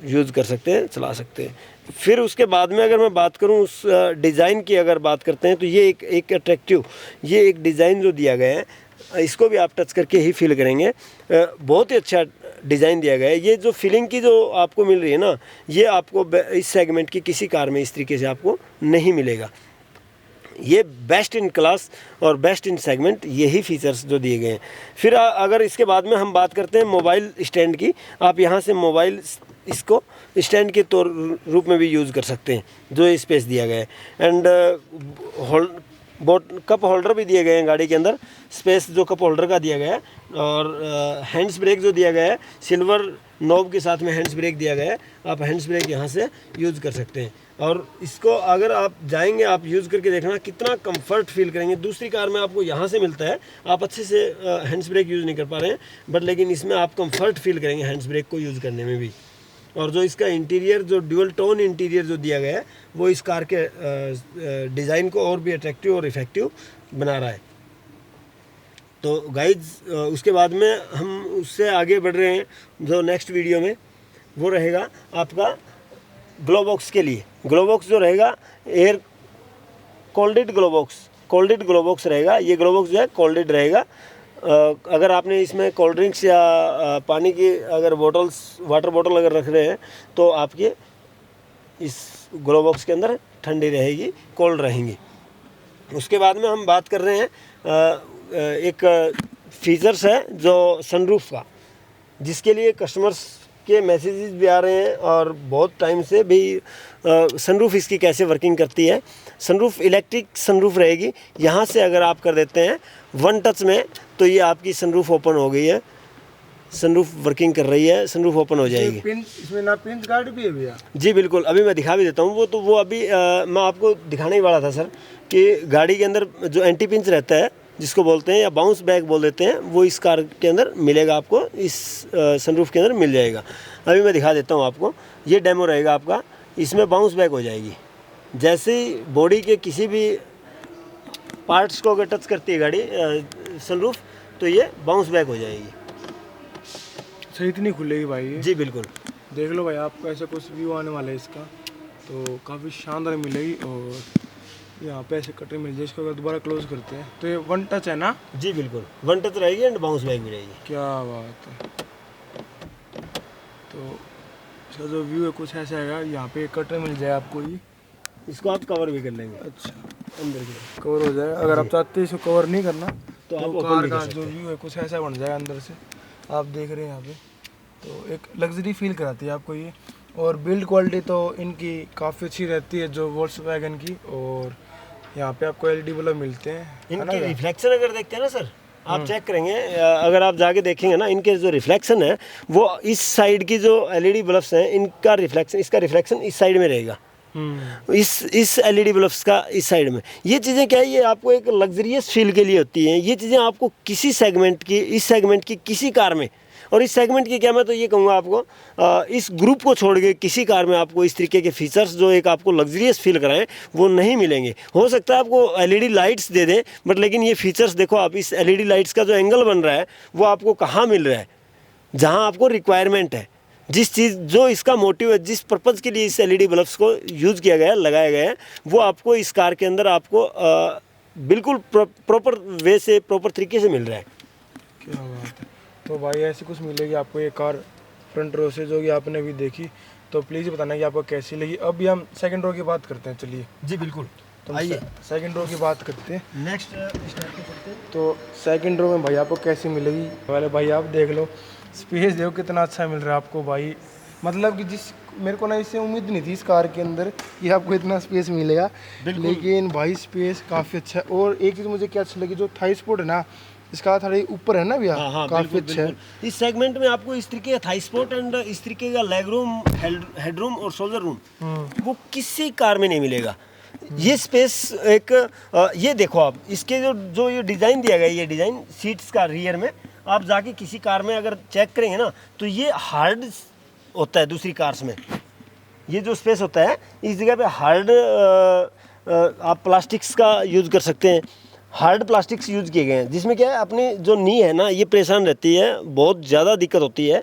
यूज़ कर सकते हैं, चला सकते हैं। फिर उसके बाद में अगर मैं बात करूं उस डिज़ाइन की, अगर बात करते हैं तो ये एक अट्रैक्टिव, ये एक डिज़ाइन जो दिया गया है, इसको भी आप टच करके ही फील करेंगे। बहुत ही अच्छा डिज़ाइन दिया गया है। ये जो फीलिंग की जो आपको मिल रही है ना, ये आपको इस सेगमेंट की किसी कार में इस तरीके से आपको नहीं मिलेगा। ये बेस्ट इन क्लास और बेस्ट इन सेगमेंट, यही फीचर्स जो दिए गए हैं। फिर अगर इसके बाद में हम बात करते हैं मोबाइल स्टैंड की, आप यहाँ से मोबाइल इसको स्टैंड के तौर रूप में भी यूज़ कर सकते हैं, जो स्पेस दिया गया है। एंड कप होल्डर भी दिए गए हैं गाड़ी के अंदर, स्पेस जो कप होल्डर का दिया गया है, और हैंड्स ब्रेक जो दिया गया है सिल्वर नॉब के साथ में हैंड्स ब्रेक दिया गया है। आप हैंड्स ब्रेक यहाँ से यूज़ कर सकते हैं, और इसको अगर आप जाएंगे आप यूज़ करके देखना कितना कंफर्ट फील करेंगे। दूसरी कार में आपको यहाँ से मिलता है, आप अच्छे से हैंड्स ब्रेक यूज़ नहीं कर पा रहे हैं, बट लेकिन इसमें आप कंफर्ट फील करेंगे हैंड्स ब्रेक को यूज़ करने में भी। और जो इसका इंटीरियर जो ड्यूअल टोन इंटीरियर जो दिया गया है वो इस कार के डिज़ाइन को और भी अट्रैक्टिव और इफेक्टिव बना रहा है। तो गाइज उसके बाद में हम उससे आगे बढ़ रहे हैं, जो नेक्स्ट वीडियो में वो रहेगा आपका ग्लो बॉक्स के लिए। ग्लो बॉक्स जो रहेगा एयर कोल्डेड ग्लो बॉक्स रहेगा। ये ग्लो बॉक्स जो है कोल्डेड रहेगा। अगर आपने इसमें कोल्ड ड्रिंक्स या पानी की अगर बोतल्स, वाटर बोतल अगर रख रहे हैं तो आपके इस ग्लो बॉक्स के अंदर ठंडी रहेगी, कोल्ड रहेंगी। उसके बाद में हम बात कर रहे हैं एक फीचर्स है जो सनरूफ का, जिसके लिए कस्टमर्स के मैसेजेस भी आ रहे हैं और बहुत टाइम से भी सनरूफ इसकी कैसे वर्किंग करती है। सनरूफ इलेक्ट्रिक सनरूफ रहेगी। यहाँ से अगर आप कर देते हैं वन टच में तो ये आपकी सनरूफ ओपन हो गई है, सनरूफ वर्किंग कर रही है, सनरूफ ओपन हो जाएगी। इसमें ना पिंच गार्ड भी है भैया? जी बिल्कुल, अभी मैं दिखा भी देता हूँ। वो अभी मैं आपको दिखाने ही वाला था सर, कि गाड़ी के अंदर जो एंटी पिंच रहता है जिसको बोलते हैं या बाउंस बैक बोल देते हैं, वो इस कार के अंदर मिलेगा आपको, इस सनरूफ के अंदर मिल जाएगा। अभी मैं दिखा देता हूँ आपको, ये डेमो रहेगा आपका। इसमें बाउंस बैक हो जाएगी, जैसे ही बॉडी के किसी भी पार्ट्स को अगर टच करती है गाड़ी सनरूफ तो ये बाउंस बैक हो जाएगी। सही इतनी खुलेगी भाई ये? जी बिल्कुल। देख लो भाई, आपको ऐसा कुछ व्यू आने वाला है इसका, तो काफ़ी शानदार मिलेगी। और यहाँ पे ऐसे कटरी मिल जाए, इसको अगर दोबारा क्लोज करते हैं तो ये वन टच है ना? जी बिल्कुल, वन टच रहेगी एंड बाउंस बैक भी रहेगी। क्या बात है। तो इसका जो व्यू है कुछ ऐसा आएगा, यहाँ पे कटरी मिल जाए आपको, ये इसको आप कवर भी कर लेंगे। अच्छा, अंदर की कवर हो जाएगा। अगर आप चाहते हैं इसको कवर नहीं करना तो आप कार का जो व्यू है कुछ ऐसा बन जाएगा अंदर से। आप देख रहे हैं यहाँ पे, तो एक लग्जरी फील कराती है आपको ये। और बिल्ड क्वालिटी तो इनकी काफ़ी अच्छी रहती है जो वोल्क्सवैगन की। और यहाँ पे आपको एलईडी बल्ब मिलते हैं। इनके रिफ्लेक्शन अगर देखते हैं ना सर, आप चेक करेंगे, अगर आप जाके देखेंगे ना, इनके जो रिफ्लेक्शन है वो इस साइड की जो एलईडी बल्ब्स हैं इनका रिफ्लेक्शन, इसका रिफ्लेक्शन इस साइड में रहेगा, इस एलईडी बल्ब्स का इस साइड में। ये चीज़ें क्या है, ये आपको एक लग्जरियस फील के लिए होती हैं। ये चीज़ें आपको किसी सेगमेंट की, इस सेगमेंट की किसी कार में, और इस सेगमेंट की क्या, मैं तो ये कहूँगा आपको इस ग्रुप को छोड़ के किसी कार में आपको इस तरीके के फीचर्स जो एक आपको लग्जरियस फील कराएं वो नहीं मिलेंगे। हो सकता है आपको एलईडी लाइट्स दे दें, बट लेकिन ये फीचर्स देखो आप, इस एलईडी लाइट्स का जो एंगल बन रहा है वो आपको कहाँ मिल रहा है, जहाँ आपको रिक्वायरमेंट है, जिस चीज़ जो इसका मोटिव है, जिस पर्पज़ के लिए इस एलईडी बल्ब्स को यूज़ किया गया है, लगाया गया है, वो आपको इस कार के अंदर आपको बिल्कुल प्रॉपर वे से, प्रॉपर तरीके से मिल रहा है। क्या बात है। तो भाई ऐसी कुछ मिलेगी आपको ये कार फ्रंट रो से, जो कि आपने भी देखी। तो प्लीज़ बताना कि आपको कैसी लगी। अभी हम सेकंड रो की बात करते हैं, चलिए। जी बिल्कुल, तो आइए सेकंड रो की बात करते हैं। नेक्स्ट स्टार्ट करते हैं। तो सेकंड रो में भाई आपको कैसी मिलेगी वाले भाई, आप देख लो, स्पेस देखो कितना अच्छा मिल रहा है आपको भाई। मतलब कि जिस मेरे को ना इससे उम्मीद नहीं थी इस कार के अंदर कि आपको इतना स्पेस मिलेगा, लेकिन भाई स्पेस काफ़ी अच्छा है। और एक चीज़ मुझे क्या अच्छी लगी, जो थाई स्पोर्ट है ना, इसका थोड़ा ऊपर है ना भैया, काफ़ी अच्छा है। इस सेगमेंट में आपको इस तरीके का थाई स्पोर्ट एंड इस तरीके का लेग रूम, हेड रूम और शोल्डर रूम वो किसी कार में नहीं मिलेगा। ये स्पेस एक ये देखो आप, इसके जो ये डिज़ाइन दिया गया है, ये डिज़ाइन सीट्स का रियर में आप जाके किसी कार में अगर चेक करेंगे ना तो ये हार्ड होता है। दूसरी कार्स में ये जो स्पेस होता है, इस जगह पे हार्ड आप प्लास्टिक्स का यूज़ कर सकते हैं। हार्ड प्लास्टिक्स यूज़ किए गए हैं, जिसमें क्या है, अपनी जो नी है ना, ये परेशान रहती है, बहुत ज़्यादा दिक्कत होती है।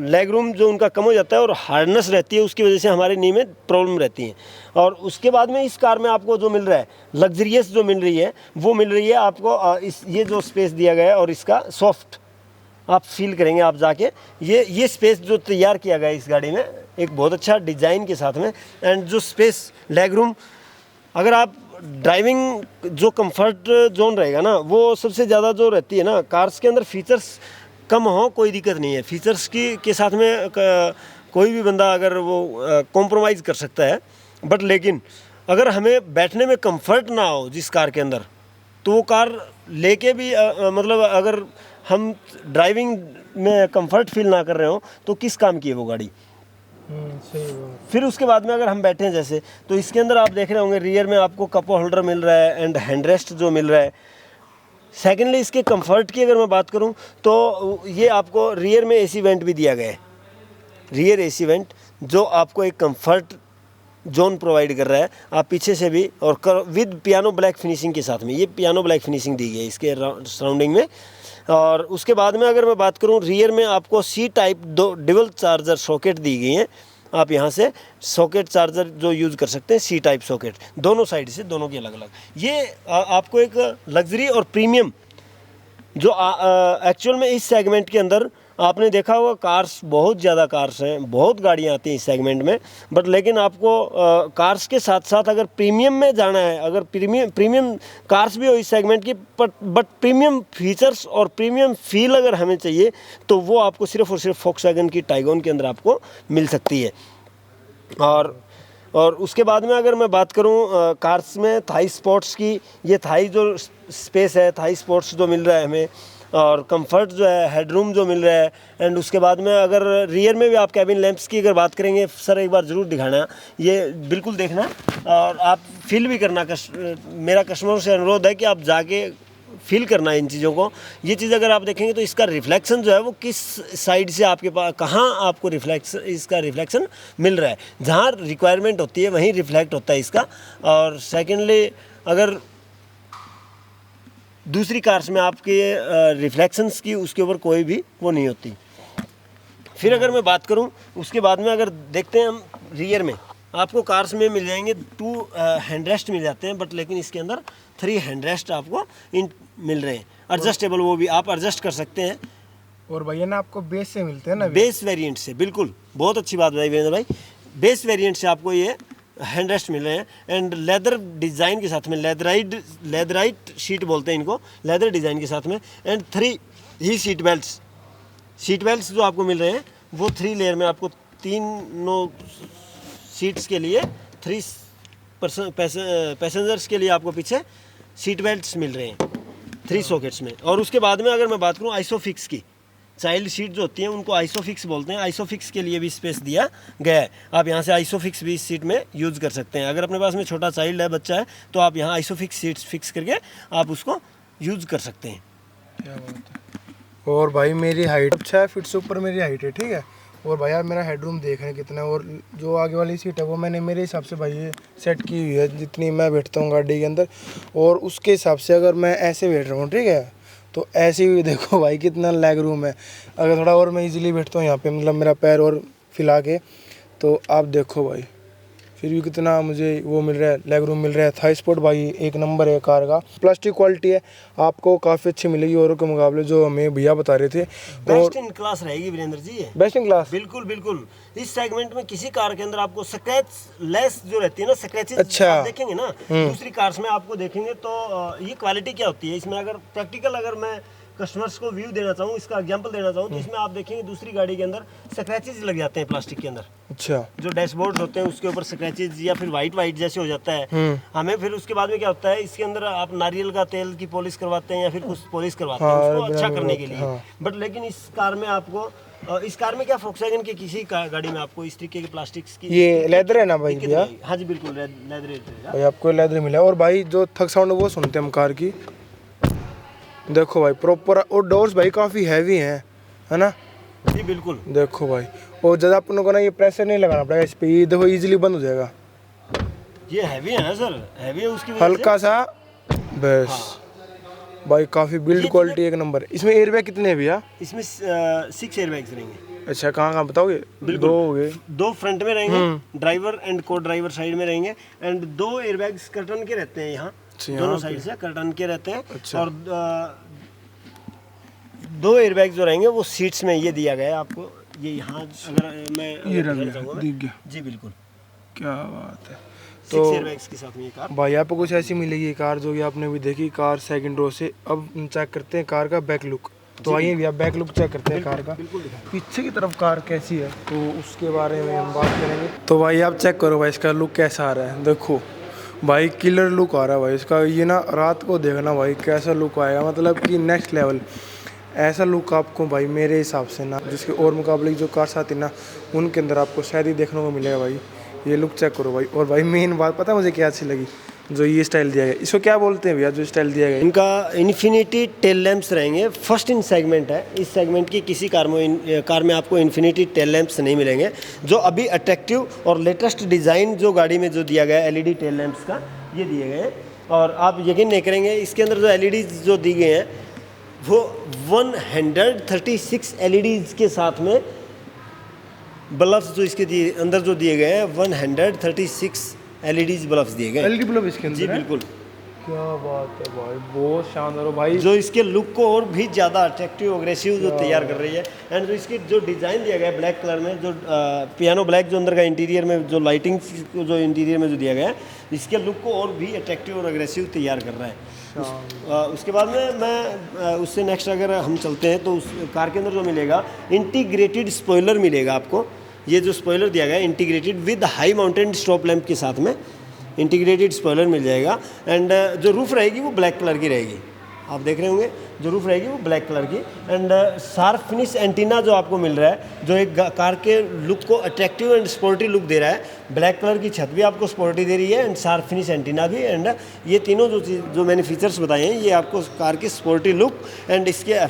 लेग रूम जो उनका कम हो जाता है और हार्डनेस रहती है, उसकी वजह से हमारे नी में प्रॉब्लम रहती है। और उसके बाद में इस कार में आपको जो मिल रहा है, लग्जरियस जो मिल रही है, वो मिल रही है आपको इस ये जो स्पेस दिया गया है और इसका सॉफ्ट आप फील करेंगे आप जाके। ये स्पेस जो तैयार किया गया है इस गाड़ी में, एक बहुत अच्छा डिज़ाइन के साथ में। एंड जो स्पेस लेग रूम, अगर आप ड्राइविंग जो कंफर्ट जोन रहेगा ना, वो सबसे ज़्यादा जो रहती है ना कार्स के अंदर, फीचर्स कम हो कोई दिक्कत नहीं है। फीचर्स के साथ में कोई भी बंदा अगर वो कॉम्प्रोमाइज़ कर सकता है, बट लेकिन अगर हमें बैठने में कंफर्ट ना हो जिस कार के अंदर, तो वो कार लेके भी मतलब अगर हम ड्राइविंग में कंफर्ट फील ना कर रहे हो तो किस काम की है वो गाड़ी। सही बात। फिर उसके बाद में अगर हम बैठे हैं जैसे, तो इसके अंदर आप देख रहे होंगे रियर में आपको कप होल्डर मिल रहा है एंड हैंडरेस्ट जो मिल रहा है। सेकेंडली इसके कंफर्ट की अगर मैं बात करूं तो ये आपको रियर में एसी वेंट भी दिया गया है, रियर एसी वेंट, जो आपको एक कंफर्ट जोन प्रोवाइड कर रहा है। आप पीछे से भी और विद पियानो ब्लैक फिनिशिंग के साथ में, ये पियानो ब्लैक फिनिशिंग दी गई है इसके सराउंडिंग में। और उसके बाद में अगर मैं बात करूं, रियर में आपको C type 2 double charger socket दी गई हैं। आप यहाँ से सॉकेट चार्जर जो यूज़ कर सकते हैं, सी टाइप सॉकेट दोनों साइड से, दोनों की अलग अलग। ये आपको एक लग्जरी और प्रीमियम जो एक्चुअल में इस सेगमेंट के अंदर आपने देखा होगा, कार्स बहुत ज़्यादा कार्स हैं, बहुत गाड़ियाँ आती हैं इस सेगमेंट में, बट लेकिन आपको कार्स के साथ साथ अगर प्रीमियम में जाना है, अगर प्रीमियम कार्स भी हो इस सेगमेंट की, बट प्रीमियम फीचर्स और प्रीमियम फील अगर हमें चाहिए तो वो आपको सिर्फ और सिर्फ फोक्सवैगन की टाइगोन के अंदर आपको मिल सकती है। और उसके बाद में अगर मैं बात करूं कार्स में थाई स्पोर्ट्स की, ये थाई जो स्पेस है, थाई स्पोर्ट्स जो मिल रहा है हमें, और कंफर्ट जो है, हेडरूम जो मिल रहा है, एंड उसके बाद में अगर रियर में भी आप कैबिन लैंप्स की अगर बात करेंगे, सर एक बार ज़रूर दिखाना, ये बिल्कुल देखना और आप फील भी करना। मेरा कस्टमरों से अनुरोध है कि आप जाके फील करना इन चीज़ों को। ये चीज़ अगर आप देखेंगे तो इसका रिफ्लेक्शन जो है वो किस साइड से आपके पास, कहाँ आपको इसका रिफ्लेक्शन मिल रहा है, जहाँ रिक्वायरमेंट होती है वहीं रिफ्लेक्ट होता है इसका। और सेकेंडली अगर दूसरी कार्स में आपके रिफ्लेक्शंस की उसके ऊपर कोई भी वो नहीं होती। फिर अगर मैं बात करूं उसके बाद में, अगर देखते हैं हम रियर में, आपको कार्स में मिल जाएंगे 2 हैंडरेस्ट मिल जाते हैं, बट लेकिन इसके अंदर 3 हैंडरेस्ट आपको मिल रहे हैं एडजस्टेबल, वो भी आप एडजस्ट कर सकते हैं। और भैया ना आपको बेस से मिलते हैं ना, बेस वेरिएंट से, बिल्कुल बहुत अच्छी बात बताई वीरेंद्र भाई, बेस वेरिएंट से आपको ये हैंडरेस्ट मिल रहे हैं एंड लेदर डिज़ाइन के साथ में, लेदराइट शीट बोलते हैं इनको, लेदर डिज़ाइन के साथ में, एंड 3 ही सीट बेल्ट्स जो आपको मिल रहे हैं वो 3 लेयर में आपको, 3 सीट्स के लिए 3 पैसेंजर्स के लिए आपको पीछे सीट बेल्ट्स मिल रहे हैं 3 सॉकेट्स में। और उसके बाद में अगर मैं बात करूं आइसोफिक्स की, चाइल्ड सीट जो होती हैं उनको आइसोफिक्स बोलते हैं, आइसोफिक्स के लिए भी स्पेस दिया गया है। आप यहाँ से आइसोफिक्स भी इस सीट में यूज़ कर सकते हैं। अगर अपने पास में छोटा चाइल्ड है, बच्चा है, तो आप यहाँ आइसोफिक्स सीट्स फिक्स करके आप उसको यूज़ कर सकते हैं। क्या बात है। और भाई मेरी हाइट 6 फीट से ऊपर मेरी हाइट है, ठीक है। और भाई आप मेरा हेडरूम देख रहे हैं कितना है, और जो आगे वाली सीट है वो मैंने मेरे हिसाब से भाई ये सेट की हुई है जितनी मैं बैठता हूँ गाड़ी के अंदर, और उसके हिसाब से अगर मैं ऐसे बैठ रहा हूँ, ठीक है, तो ऐसे ही देखो भाई कितना लेग रूम है। अगर थोड़ा और मैं इजीली बैठता हूँ यहाँ पे, मतलब मेरा पैर और फैला के, तो आप देखो भाई फिर भी कितना मुझे वो मिल रहा है, लेग रूम मिल रहा है। थाई स्पोर्ट भाई एक नंबर है कार का, प्लास्टिक क्वालिटी है, आपको काफ़ी अच्छी मिलेगी औरों के मुकाबले जो हमें भैया बता रहे थे। बेस्ट इन क्लास रहेगी वीरेंद्र जी, ये बेस्ट इन क्लास, बिल्कुल बिल्कुल। इस सेगमेंट में किसी कार के अंदर आपको स्क्रैच लेस जो रहती है ना, स्क्रैचेस अच्छा। आप देखेंगे ना दूसरी कार्स में आपको देखेंगे, तो ये क्वालिटी क्या होती है इसमें। अगर प्रैक्टिकल अगर मैं कस्टमर्स को व्यू देना चाहूँ, इसका एग्जांपल देना चाहूँ, तो इसमें आप देखेंगे दूसरी गाड़ी के अंदर स्क्रैचेस लग जाते हैं प्लास्टिक के अंदर। अच्छा, जो डैशबोर्ड होते हैं उसके ऊपर स्क्रैचेस या फिर वाइट जैसे हो जाता है हमें। फिर उसके बाद में क्या होता है, इसके अंदर आप नारियल का तेल की पॉलिश करवाते हैं या फिर कुछ पॉलिश करवाते हैं उसको अच्छा करने के लिए। बट लेकिन इस कार में आपको, इस कार में क्या फोक्सवैगन की किसी गाड़ी में आपको इस तरीके के प्लास्टिक्स की, ये लेदर है ना भाई भैया? हाँ जी बिल्कुल, लेदर भाई आपको लेदर मिला। और भाई जो थक साउंड वो सुनते हैं हम कार की, देखो भाई प्रॉपर, और डोर्स भाई काफ़ी हैवी हैं, है ना जी बिल्कुल। देखो भाई, और ज़्यादा अपन को ना ये प्रेशर नहीं लगाना पड़ेगा इस पे, ये देखो इजीली बंद हो जाएगा। ये हैवी है ना सर, हैवी है उसकी वजह हल्का सा बस। भाई काफ़ी बिल्ड क्वालिटी एक नंबर। इसमें एयरबैग कितने हैं भैया? इसमें 6 एयरबैग्स रहेंगे। अच्छा, कहाँ बताओगे? 2 हो गए, 2 फ्रंट में रहेंगे, ड्राइवर एंड को ड्राइवर साइड में रहेंगे, एंड 2 एयरबैग्स कर्टन के रहते हैं यहाँ, दोनों साइड से कर्टन के रहते हैं। अच्छा। और 2 एयरबैग जो रहेंगे वो सीट्स में ये दिया गया है आपको, ये यहाँ अगर मैं ये दिख गया जी बिल्कुल। क्या बात है। 6 एयरबैग्स के साथ में ये कार भाई आपको कुछ ऐसी मिलेगी कार जो कि आपने भी देखी, कार सेकंड रो से। अब चेक करते हैं कार का बैक लुक, तो आइए भैया बैक लुक चेक करते हैं कार का, पीछे की तरफ कार कैसी है, तो उसके बारे में हम बात करेंगे। तो भाई आप चेक करो भाई इसका लुक कैसा आ रहा है, देखो भाई किलर लुक आ रहा है भाई इसका। ये ना रात को देखना भाई कैसा लुक आएगा, मतलब कि नेक्स्ट लेवल। ऐसा लुक आपको भाई मेरे हिसाब से ना जिसके और मुकाबले जो कार्स आती ना उनके अंदर आपको शायद ही देखने को मिलेगा भाई। ये लुक चेक करो भाई। और भाई मेन बात पता है मुझे क्या अच्छी लगी, जो ये स्टाइल दिया गया, इसको क्या बोलते हैं भैया जो स्टाइल दिया गया? इनका इन्फिनिटी टेल लैंप्स रहेंगे, फर्स्ट इन सेगमेंट है। इस सेगमेंट की किसी कार में आपको इन्फिनिटी टेल लैंप्स नहीं मिलेंगे। जो अभी अट्रैक्टिव और लेटेस्ट डिज़ाइन जो गाड़ी में जो दिया गया है एलईडी टेल लैंप्स का, ये दिए गए हैं। और आप यकीन नहीं करेंगे इसके अंदर जो एलईडी जो दी गए हैं वो 136 एलईडीज़ के साथ में बल्ब्स जो इसके अंदर जो दिए गए हैं 136 एलईडीज बल्ब्स दिए गए। एलईडी बल्ब इसके अंदर जी है? बिल्कुल। क्या बात है भाई, बहुत शानदार हो भाई। जो इसके लुक को और भी ज़्यादा अट्रैक्टिव अग्रेसिव जो तैयार कर रही है। एंड जो इसकी जो डिज़ाइन दिया गया है ब्लैक कलर में, जो पियानो ब्लैक जो अंदर का इंटीरियर में जो लाइटिंग जो इंटीरियर में जो दिया गया है, इसके लुक को और भी अट्रैक्टिव और अग्रेसिव तैयार कर रहा है। उसके बाद में मैं उससे नेक्स्ट अगर हम चलते हैं तो उस कार के अंदर जो मिलेगा इंटीग्रेटेड स्पॉइलर मिलेगा आपको। ये जो स्पॉइलर दिया गया है integrated with high mountain stop lamp के साथ में इंटीग्रेटेड स्पॉइलर मिल जाएगा। एंड जो रूफ रहेगी वो ब्लैक कलर की रहेगी। आप देख रहे होंगे जो रूफ रहेगी वो ब्लैक कलर की। एंड शार्प फिनिश एंटीना जो आपको मिल रहा है जो एक कार के लुक को अट्रैक्टिव एंड स्पोर्टी लुक दे रहा है। ब्लैक कलर की छत भी आपको स्पोर्टी दे रही है एंड शार्प फिनिश एंटीना भी। एंड ये तीनों जो मैंने फीचर्स बताए हैं ये आपको कार की स्पोर्टी लुक एंड इसके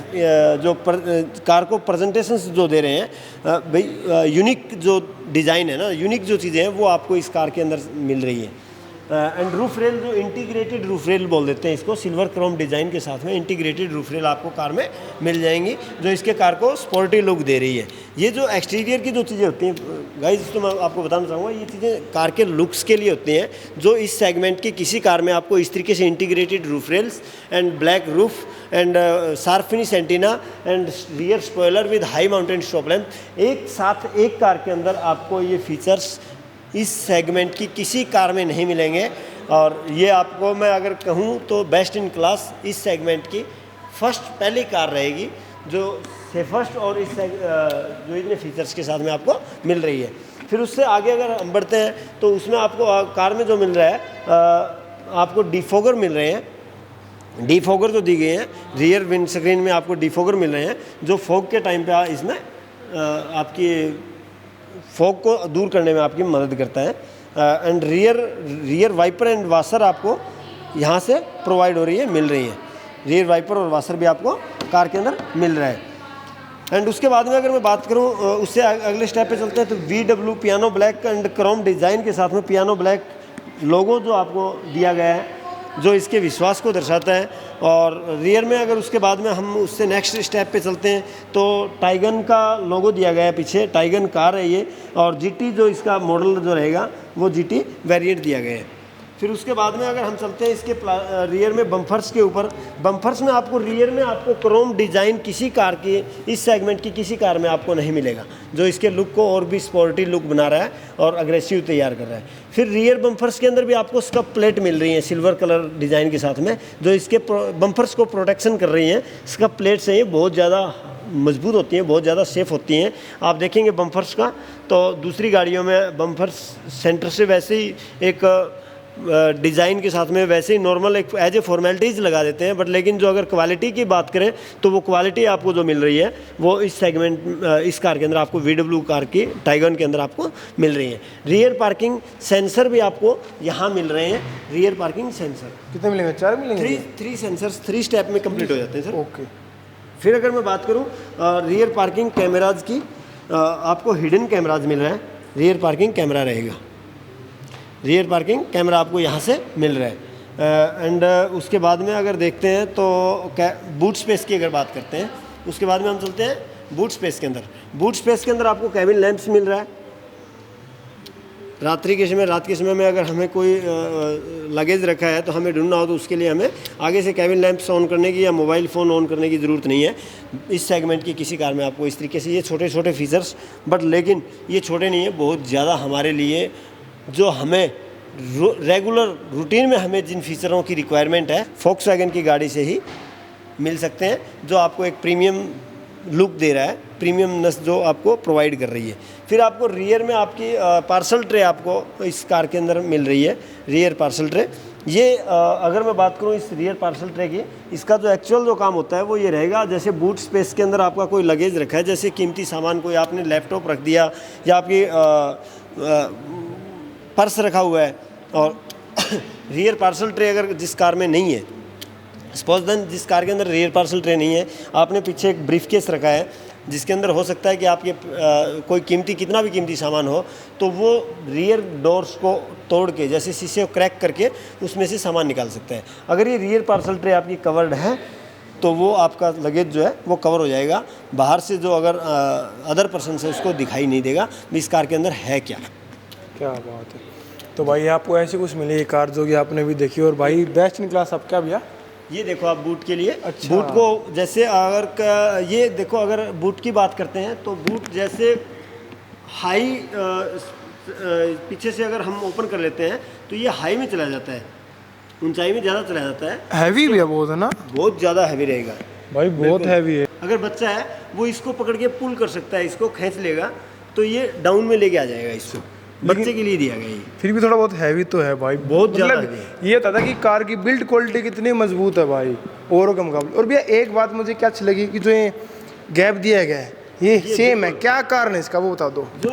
जो कार को प्रेजेंटेशंस जो दे रहे हैं भाई यूनिक जो डिज़ाइन है ना, यूनिक जो चीज़ें हैं वो आपको इस कार के अंदर मिल रही है। एंड रूफ रेल जो इंटीग्रेटेड रूफ रेल बोल देते हैं इसको, सिल्वर क्रोम डिज़ाइन के साथ में इंटीग्रेटेड रूफ रेल आपको कार में मिल जाएंगी जो इसके कार को स्पोर्टी लुक दे रही है। ये जो एक्सटीरियर की जो चीज़ें होती हैं गाइस, तो मैं आपको बताना चाहूँगा ये चीज़ें कार के लुक्स के लिए होती हैं। जो इस सेगमेंट की किसी कार में आपको इस तरीके से integrated roof rails and black roof and sharp finish antenna and rear spoiler with high mountain stop lamp एक साथ एक कार के अंदर आपको ये फीचर्स इस सेगमेंट की किसी कार में नहीं मिलेंगे। और ये आपको मैं अगर कहूँ तो बेस्ट इन क्लास इस सेगमेंट की पहली कार रहेगी जो सेफस्ट और इस जो इतने फीचर्स के साथ में आपको मिल रही है। फिर उससे आगे अगर हम बढ़ते हैं तो उसमें आपको कार में जो मिल रहा है आपको डिफॉगर मिल रहे हैं। डिफॉगर जो दी गई हैं रियर विंड स्क्रीन में आपको डिफॉगर मिल रहे हैं जो फॉग के टाइम पे इसमें आपकी फॉग को दूर करने में आपकी मदद करता है। And rear wiper and washer आपको यहाँ से प्रोवाइड हो रही है, मिल रही है। रियर वाइपर और वाशर भी आपको कार के अंदर मिल रहा है। एंड उसके बाद में अगर मैं बात करूँ उससे अगले स्टेप पे चलते हैं तो VW piano black and Chrome design के साथ में पियानो ब्लैक लोगो जो आपको दिया गया है जो इसके विश्वास को दर्शाता है। और रियर में अगर उसके बाद में हम उससे नेक्स्ट स्टेप पे चलते हैं तो टाइगन का लोगो दिया गया है, पीछे टाइगन कार है ये। और GT जो इसका मॉडल जो रहेगा वो GT वेरिएंट दिया गया है। फिर उसके बाद में अगर हम चलते हैं इसके रियर में बम्फर्स के ऊपर, बम्फर्स में आपको रियर में आपको क्रोम डिज़ाइन किसी कार की इस सेगमेंट की किसी कार में आपको नहीं मिलेगा जो इसके लुक को और भी स्पोर्टी लुक बना रहा है और अग्रेसिव तैयार कर रहा है। फिर रियर बम्फर्स के अंदर भी आपको स्कप प्लेट मिल रही है सिल्वर कलर डिज़ाइन के साथ में जो इसके बम्फर्स को प्रोटेक्शन कर रही हैं। स्कप प्लेट से ये बहुत ज़्यादा मजबूत होती हैं, बहुत ज़्यादा सेफ़ होती हैं। आप देखेंगे बम्फर्स का तो दूसरी गाड़ियों में बम्फर्स सेंटर से वैसे ही एक डिज़ाइन के साथ में वैसे ही नॉर्मल एक एज ए फॉर्मेलिटीज़ लगा देते हैं, बट लेकिन जो अगर क्वालिटी की बात करें तो वो क्वालिटी आपको जो मिल रही है वो इस सेगमेंट इस कार के अंदर आपको VW कार की टाइगन के अंदर आपको मिल रही है। रियर पार्किंग सेंसर भी आपको यहाँ मिल रहे हैं। रियर पार्किंग सेंसर कितने मिलेंगे? 4 मिलेंगे? थ्री सेंसर्स 3 स्टेप में कंप्लीट हो जाते हैं सर। ओके। फिर अगर मैं बात करूँ रियर पार्किंग कैमराज की, आपको हिडन कैमराज मिल रहा है। रियर पार्किंग कैमरा रहेगा, रियर पार्किंग कैमरा आपको यहाँ से मिल रहा है। एंड उसके बाद में अगर देखते हैं तो बूट स्पेस की अगर बात करते हैं उसके बाद में हम चलते हैं बूट स्पेस के अंदर। बूट स्पेस के अंदर आपको कैबिन लैंप्स मिल रहा है। रात के समय में अगर हमें कोई लगेज रखा है तो हमें ढूंढना हो तो उसके लिए हमें आगे से कैबिन लैंप्स ऑन करने की या मोबाइल फ़ोन ऑन करने की ज़रूरत नहीं है। इस सेगमेंट की किसी कार में आपको इस तरीके से ये छोटे छोटे फीचर्स, बट लेकिन ये छोटे नहीं है, बहुत ज़्यादा हमारे लिए जो हमें रेगुलर रूटीन में हमें जिन फीचरों की रिक्वायरमेंट है वॉक्सवैगन की गाड़ी से ही मिल सकते हैं जो आपको एक प्रीमियम लुक दे रहा है, प्रीमियमनेस जो आपको प्रोवाइड कर रही है। फिर आपको रियर में आपकी पार्सल ट्रे आपको इस कार के अंदर मिल रही है, रियर पार्सल ट्रे। ये अगर मैं बात करूँ इस रियर पार्सल ट्रे की, इसका जो एक्चुअल जो काम होता है वो ये रहेगा, जैसे बूट स्पेस के अंदर आपका कोई लगेज रखा है, जैसे कीमती सामान कोई आपने लैपटॉप रख दिया या आपकी पर्स रखा हुआ है, और रियर पार्सल ट्रे अगर जिस कार में नहीं है, सपोज देन जिस कार के अंदर रियर पार्सल ट्रे नहीं है, आपने पीछे एक ब्रीफ केस रखा है जिसके अंदर हो सकता है कि आपके कोई कीमती, कितना भी कीमती सामान हो, तो वो रियर डोर्स को तोड़ के, जैसे शीशे को क्रैक करके उसमें से सामान निकाल सकता है। अगर ये रियर पार्सल ट्रे आपकी कवर्ड है तो वो आपका लगेज जो है वो कवर हो जाएगा, बाहर से जो अगर अदर पर्सन से उसको दिखाई नहीं देगा भी इस कार के अंदर है क्या। क्या बात है। तो भाई आपको ऐसी कुछ मिली कार जो कि आपने भी देखी, और भाई बेस्ट इन क्लास आप क्या भैया? ये देखो आप बूट के लिए, अच्छा। बूट को जैसे अगर ये देखो, अगर बूट की बात करते हैं तो बूट जैसे हाई पीछे से अगर हम ओपन कर लेते हैं तो ये हाई में चला जाता है, ऊंचाई में ज़्यादा चला जाता है। हैवी भी है बहुत, है ना? बहुत ज़्यादा हैवी रहेगा भाई, बहुत हैवी है। अगर बच्चा है वो इसको पकड़ के पुल कर सकता है, इसको खींच लेगा तो ये डाउन में लेके आ जाएगा। इसको बच्चे के लिए दिया गया ये। फिर भी थोड़ा बहुत हैवी तो है भाई, बहुत ज़्यादा मतलब ये होता था कि कार की बिल्ड क्वालिटी कितनी मजबूत है भाई औरों के मुकाबले। और भैया एक बात मुझे क्या अच्छी लगी कि जो ये गैप दिया गया है ये सेम है, क्या कारण है इसका वो बता दो। जो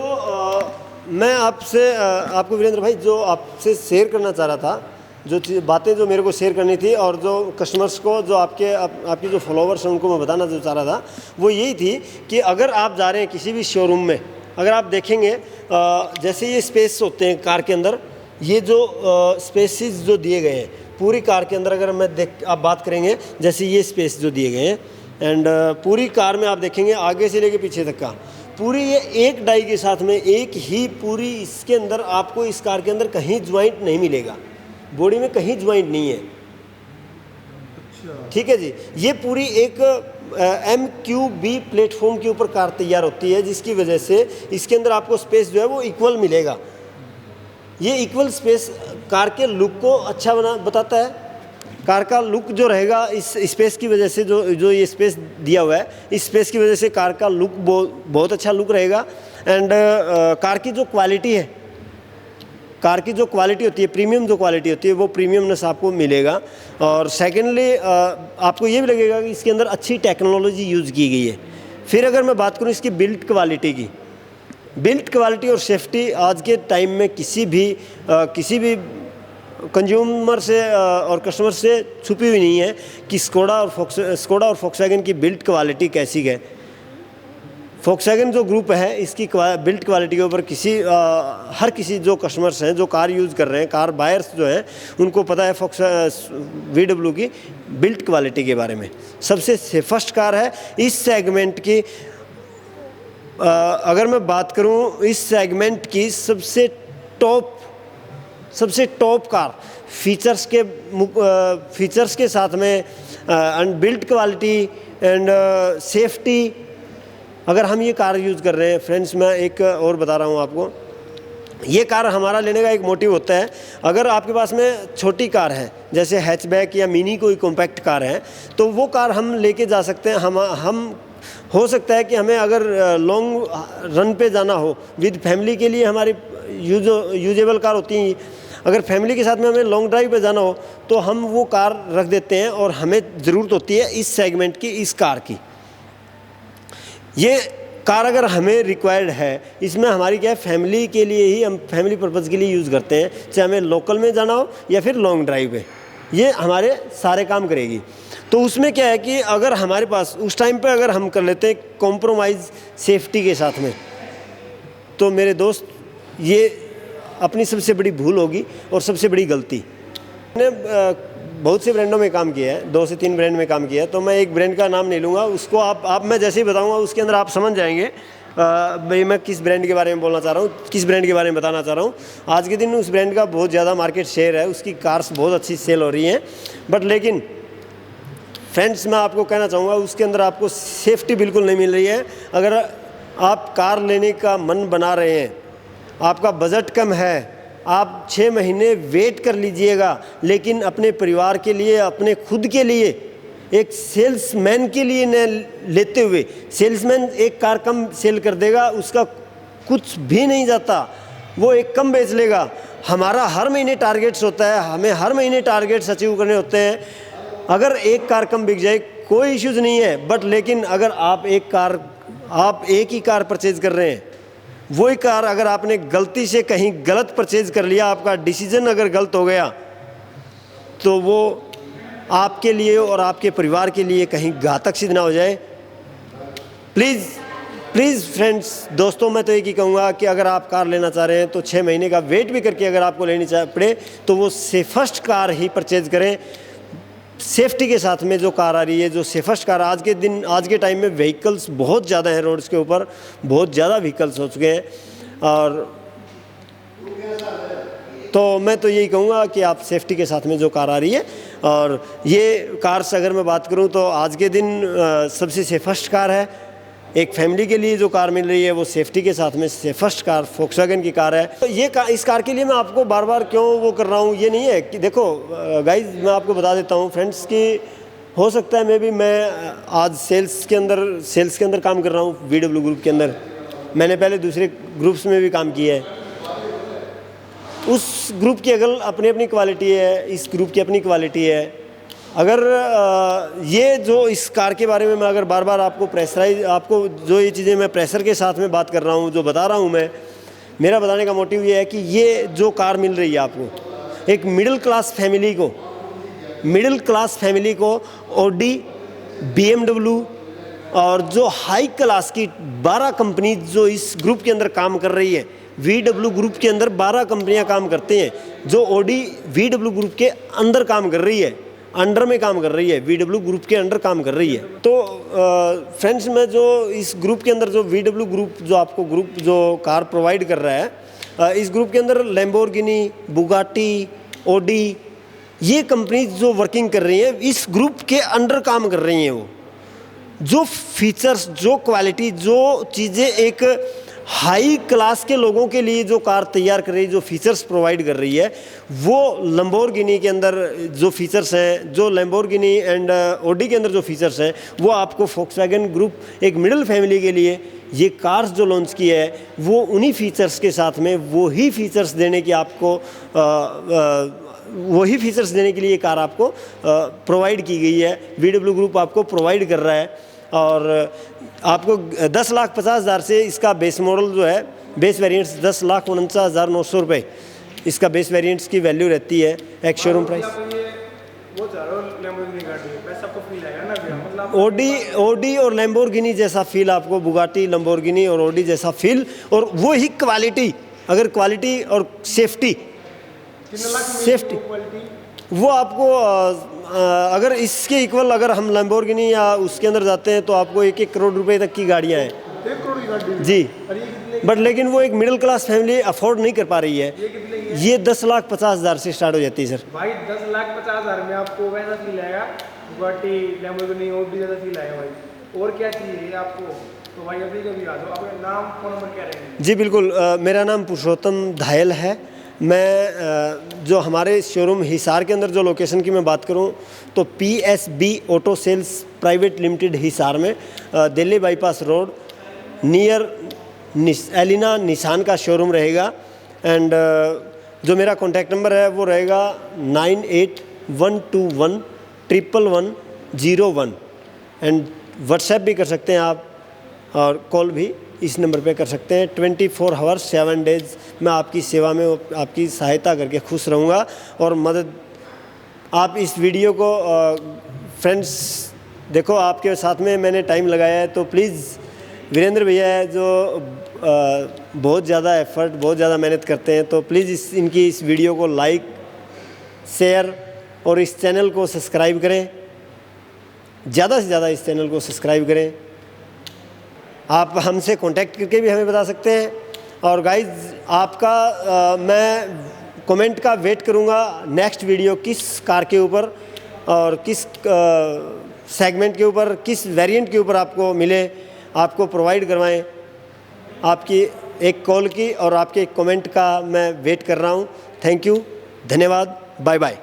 मैं आपसे आपको वीरेंद्र भाई जो आपसे शेयर करना चाह रहा था, जो बातें जो मेरे को शेयर करनी थी और जो कस्टमर्स को, जो आपके जो फॉलोवर्स हैं उनको मैं बताना जो चाह रहा था वो यही थी कि अगर आप जा रहे हैं किसी भी शोरूम में, अगर आप देखेंगे जैसे ये स्पेस होते हैं कार के अंदर, ये जो स्पेसेस जो दिए गए हैं पूरी कार के अंदर, अगर आप बात करेंगे जैसे ये स्पेस जो दिए गए हैं, एंड पूरी कार में आप देखेंगे आगे से लेके पीछे तक का पूरी ये एक डाई के साथ में एक ही पूरी, इसके अंदर आपको इस कार के अंदर कहीं ज्वाइंट नहीं मिलेगा, बॉडी में कहीं ज्वाइंट नहीं है। ठीक है जी। ये पूरी एक MQB प्लेटफॉर्म के ऊपर कार तैयार होती है, जिसकी वजह से इसके अंदर आपको स्पेस जो है वो इक्वल मिलेगा। ये इक्वल स्पेस कार के लुक को अच्छा बताता है। कार का लुक जो रहेगा इस स्पेस की वजह से, जो ये स्पेस दिया हुआ है, इस स्पेस की वजह से कार का लुक बहुत अच्छा लुक रहेगा। एंड कार की जो क्वालिटी है, कार की जो क्वालिटी होती है, प्रीमियम जो क्वालिटी होती है, वो प्रीमियमनेस आपको मिलेगा। और सेकेंडली आपको ये भी लगेगा कि इसके अंदर अच्छी टेक्नोलॉजी यूज़ की गई है। फिर अगर मैं बात करूँ इसकी बिल्ड क्वालिटी की, बिल्ड क्वालिटी और सेफ्टी आज के टाइम में किसी भी कंज्यूमर से और कस्टमर से छुपी हुई नहीं है कि स्कोडा और फोक्सवैगन की बिल्ड क्वालिटी कैसी है। फोक्सवैगन जो ग्रुप है इसकी बिल्ड क्वालिटी के ऊपर हर किसी जो कस्टमर्स हैं, जो कार यूज़ कर रहे हैं, कार बायर्स जो हैं, उनको पता है VW की बिल्ड क्वालिटी के बारे में। सबसे सेफेस्ट कार है इस सेगमेंट की। अगर मैं बात करूं इस सेगमेंट की सबसे टॉप कार फीचर्स के साथ में and build quality and safety, अगर हम ये कार यूज़ कर रहे हैं फ्रेंड्स, मैं एक और बता रहा हूँ आपको, ये कार हमारा लेने का एक मोटिव होता है। अगर आपके पास में छोटी कार है जैसे हैचबैक या मिनी कोई कॉम्पैक्ट कार है, तो वो कार हम लेके जा सकते हैं। हम हो सकता है कि हमें अगर लॉन्ग रन पे जाना हो विद फैमिली के लिए, हमारी यूजेबल कार होती है। अगर फैमिली के साथ में हमें लॉन्ग ड्राइव पे जाना हो तो हम वो कार रख देते हैं, और हमें ज़रूरत होती है इस सेगमेंट की, इस कार की। ये कार अगर हमें रिक्वायर्ड है, इसमें हमारी क्या है, फैमिली के लिए ही, हम फैमिली पर्पज़ के लिए यूज़ करते हैं, चाहे हमें लोकल में जाना हो या फिर लॉन्ग ड्राइव पे, ये हमारे सारे काम करेगी। तो उसमें क्या है कि अगर हमारे पास उस टाइम पे अगर हम कर लेते हैं कॉम्प्रोमाइज़ सेफ्टी के साथ में, तो मेरे दोस्त ये अपनी सबसे बड़ी भूल होगी और सबसे बड़ी गलती। मैंने बहुत से ब्रांडों में काम किया है, 2 से 3 ब्रांड में काम किया है, तो मैं एक ब्रांड का नाम नहीं लूँगा, उसको आप मैं जैसे ही बताऊँगा उसके अंदर आप समझ जाएंगे भाई मैं किस ब्रांड के बारे में बोलना चाह रहा हूँ, किस ब्रांड के बारे में बताना चाह रहा हूँ। आज के दिन उस ब्रांड का बहुत ज़्यादा मार्केट शेयर है, उसकी कार्स बहुत अच्छी सेल हो रही हैं, बट लेकिन फ्रेंड्स मैं आपको कहना चाहूँगा उसके अंदर आपको सेफ्टी बिल्कुल नहीं मिल रही है। अगर आप कार लेने का मन बना रहे हैं, आपका बजट कम है, आप 6 महीने वेट कर लीजिएगा, लेकिन अपने परिवार के लिए, अपने खुद के लिए एक सेल्समैन के लिए न लेते हुए, सेल्समैन एक कार कम सेल कर देगा, उसका कुछ भी नहीं जाता, वो एक कम बेच लेगा। हमारा हर महीने टारगेट्स होता है, हमें हर महीने टारगेट्स अचीव करने होते हैं। अगर एक कार कम बिक जाए कोई इश्यूज़ नहीं है, बट लेकिन अगर आप एक ही कार परचेज़ कर रहे हैं, वही कार अगर आपने गलती से कहीं गलत परचेज़ कर लिया, आपका डिसीजन अगर गलत हो गया, तो वो आपके लिए और आपके परिवार के लिए कहीं घातक सिद्ध ना हो जाए। प्लीज़ फ्रेंड्स, दोस्तों, मैं तो एक ही कहूँगा कि अगर आप कार लेना चाह रहे हैं तो 6 महीने का वेट भी करके अगर आपको लेनी पड़े तो वो सेफेस्ट कार ही परचेज़ करें। सेफ्टी के साथ में जो कार आ रही है, जो सेफेस्ट कार, आज के टाइम में व्हीकल्स बहुत ज़्यादा हैं रोड्स के ऊपर, बहुत ज़्यादा व्हीकल्स हो चुके हैं। और तो मैं तो यही कहूँगा कि आप सेफ्टी के साथ में जो कार आ रही है, और ये कार्स अगर मैं बात करूँ तो आज के दिन सबसे सेफेस्ट कार है। एक फैमिली के लिए जो कार मिल रही है वो सेफ्टी के साथ में सेफेस्ट कार फोक्सवैगन की कार है। तो इस कार के लिए मैं आपको बार बार क्यों वो कर रहा हूँ, ये नहीं है कि देखो गाइज, मैं आपको बता देता हूँ फ्रेंड्स कि हो सकता है मैं आज सेल्स के अंदर काम कर रहा हूँ VW ग्रुप के अंदर। मैंने पहले दूसरे ग्रुप्स में भी काम किया है। उस ग्रुप की अगर अपनी क्वालिटी है, इस ग्रुप की अपनी क्वालिटी है। अगर ये जो इस कार के बारे में मैं अगर बार बार आपको जो ये चीज़ें मैं प्रेशर के साथ में बात कर रहा हूँ, जो बता रहा हूँ मैं, मेरा बताने का मोटिव ये है कि ये जो कार मिल रही है आपको, एक मिडिल क्लास फैमिली को ऑडी, BMW और जो हाई क्लास की 12 कंपनी जो इस ग्रुप के अंदर काम कर रही है, VW ग्रुप के अंदर 12 कंपनियां काम करती हैं, जो ऑडी VW ग्रुप के अंदर काम कर रही है, अंडर में काम कर रही है, VW ग्रुप के अंडर काम कर रही है। तो फ्रेंड्स, मैं जो इस ग्रुप के अंदर जो VW ग्रुप जो आपको जो कार प्रोवाइड कर रहा है, इस ग्रुप के अंदर लैम्बोर्गिनी, बुगाटी, ऑडी, ये कंपनी जो वर्किंग कर रही है इस ग्रुप के अंडर काम कर रही हैं। वो जो फीचर्स, जो क्वालिटी, जो चीज़ें एक हाई क्लास के लोगों के लिए जो कार तैयार कर रही है, जो फीचर्स प्रोवाइड कर रही है, वो लैम्बोर्गिनी के अंदर जो फीचर्स हैं, जो लैम्बोर्गिनी एंड ऑडी के अंदर जो फीचर्स हैं, वो आपको फोक्सवैगन ग्रुप एक मिडिल फैमिली के लिए ये कार्स जो लॉन्च की है, वो उन्हीं फीचर्स के साथ में वही फीचर्स देने के लिए ये कार आपको प्रोवाइड की गई है। VW ग्रुप आपको प्रोवाइड कर रहा है, और आपको 10,50,000 से इसका बेस मॉडल जो है, बेस वेरिएंट्स 10,49,900 रुपये इसका बेस वेरिएंट्स की वैल्यू रहती है एक शोरूम प्राइस। ऑडी और लैम्बोर्गिनी जैसा फील आपको, बुगाटी, लैम्बोर्गिनी और ऑडी जैसा फील, और वो ही क्वालिटी, अगर क्वालिटी और सेफ्टी वो आपको अगर इसके इक्वल अगर हम लैम्बोर्गिनी या उसके अंदर जाते हैं तो आपको 1-1 करोड़ रुपए तक की गाड़ियाँ हैं। 1 करोड़ की गाड़ी जी, बट लेकिन वो एक मिडिल क्लास फैमिली अफोर्ड नहीं कर पा रही है। ये 10,50,000 से स्टार्ट हो जाती है सर। भाई 10,50,000 में आपको वैसा फील आएगा, बुगाटी, लैम्बोर्गिनी और भी ज़्यादा फील आएगा भाई। और क्या चाहिए आपको? तो भाई अभी कभी आ जाओ। आपका नाम, फ़ोन नंबर क्या रहेंगे? जी बिल्कुल, मेरा नाम पुरुषोत्तम धायल है। मैं जो हमारे शोरूम हिसार के अंदर जो लोकेशन की मैं बात करूं तो PSB auto sales private limited Hisar में, Delhi bypass road near Elina Nissan का शोरूम रहेगा। एंड जो मेरा कॉन्टैक्ट नंबर है वो रहेगा 9812111101 एंड व्हाट्सएप भी कर सकते हैं आप, और कॉल भी इस नंबर पे कर सकते हैं। 24 आवर्स 7 डेज़ मैं आपकी सेवा में आपकी सहायता करके खुश रहूँगा और मदद। आप इस वीडियो को फ्रेंड्स देखो, आपके साथ में मैंने टाइम लगाया है, तो प्लीज़ वीरेंद्र भैया है जो बहुत ज़्यादा एफर्ट, बहुत ज़्यादा मेहनत करते हैं, तो प्लीज़ इनकी इस वीडियो को लाइक, शेयर और इस चैनल को सब्सक्राइब करें। ज़्यादा से ज़्यादा इस चैनल को सब्सक्राइब करें। आप हमसे कांटेक्ट करके भी हमें बता सकते हैं। और गाइज, आपका मैं कमेंट का वेट करूंगा नेक्स्ट वीडियो किस कार के ऊपर और किस सेगमेंट के ऊपर, किस वेरिएंट के ऊपर आपको मिले, आपको प्रोवाइड करवाएं। आपकी एक कॉल की और आपके एक कमेंट का मैं वेट कर रहा हूं। थैंक यू, धन्यवाद, बाय बाय।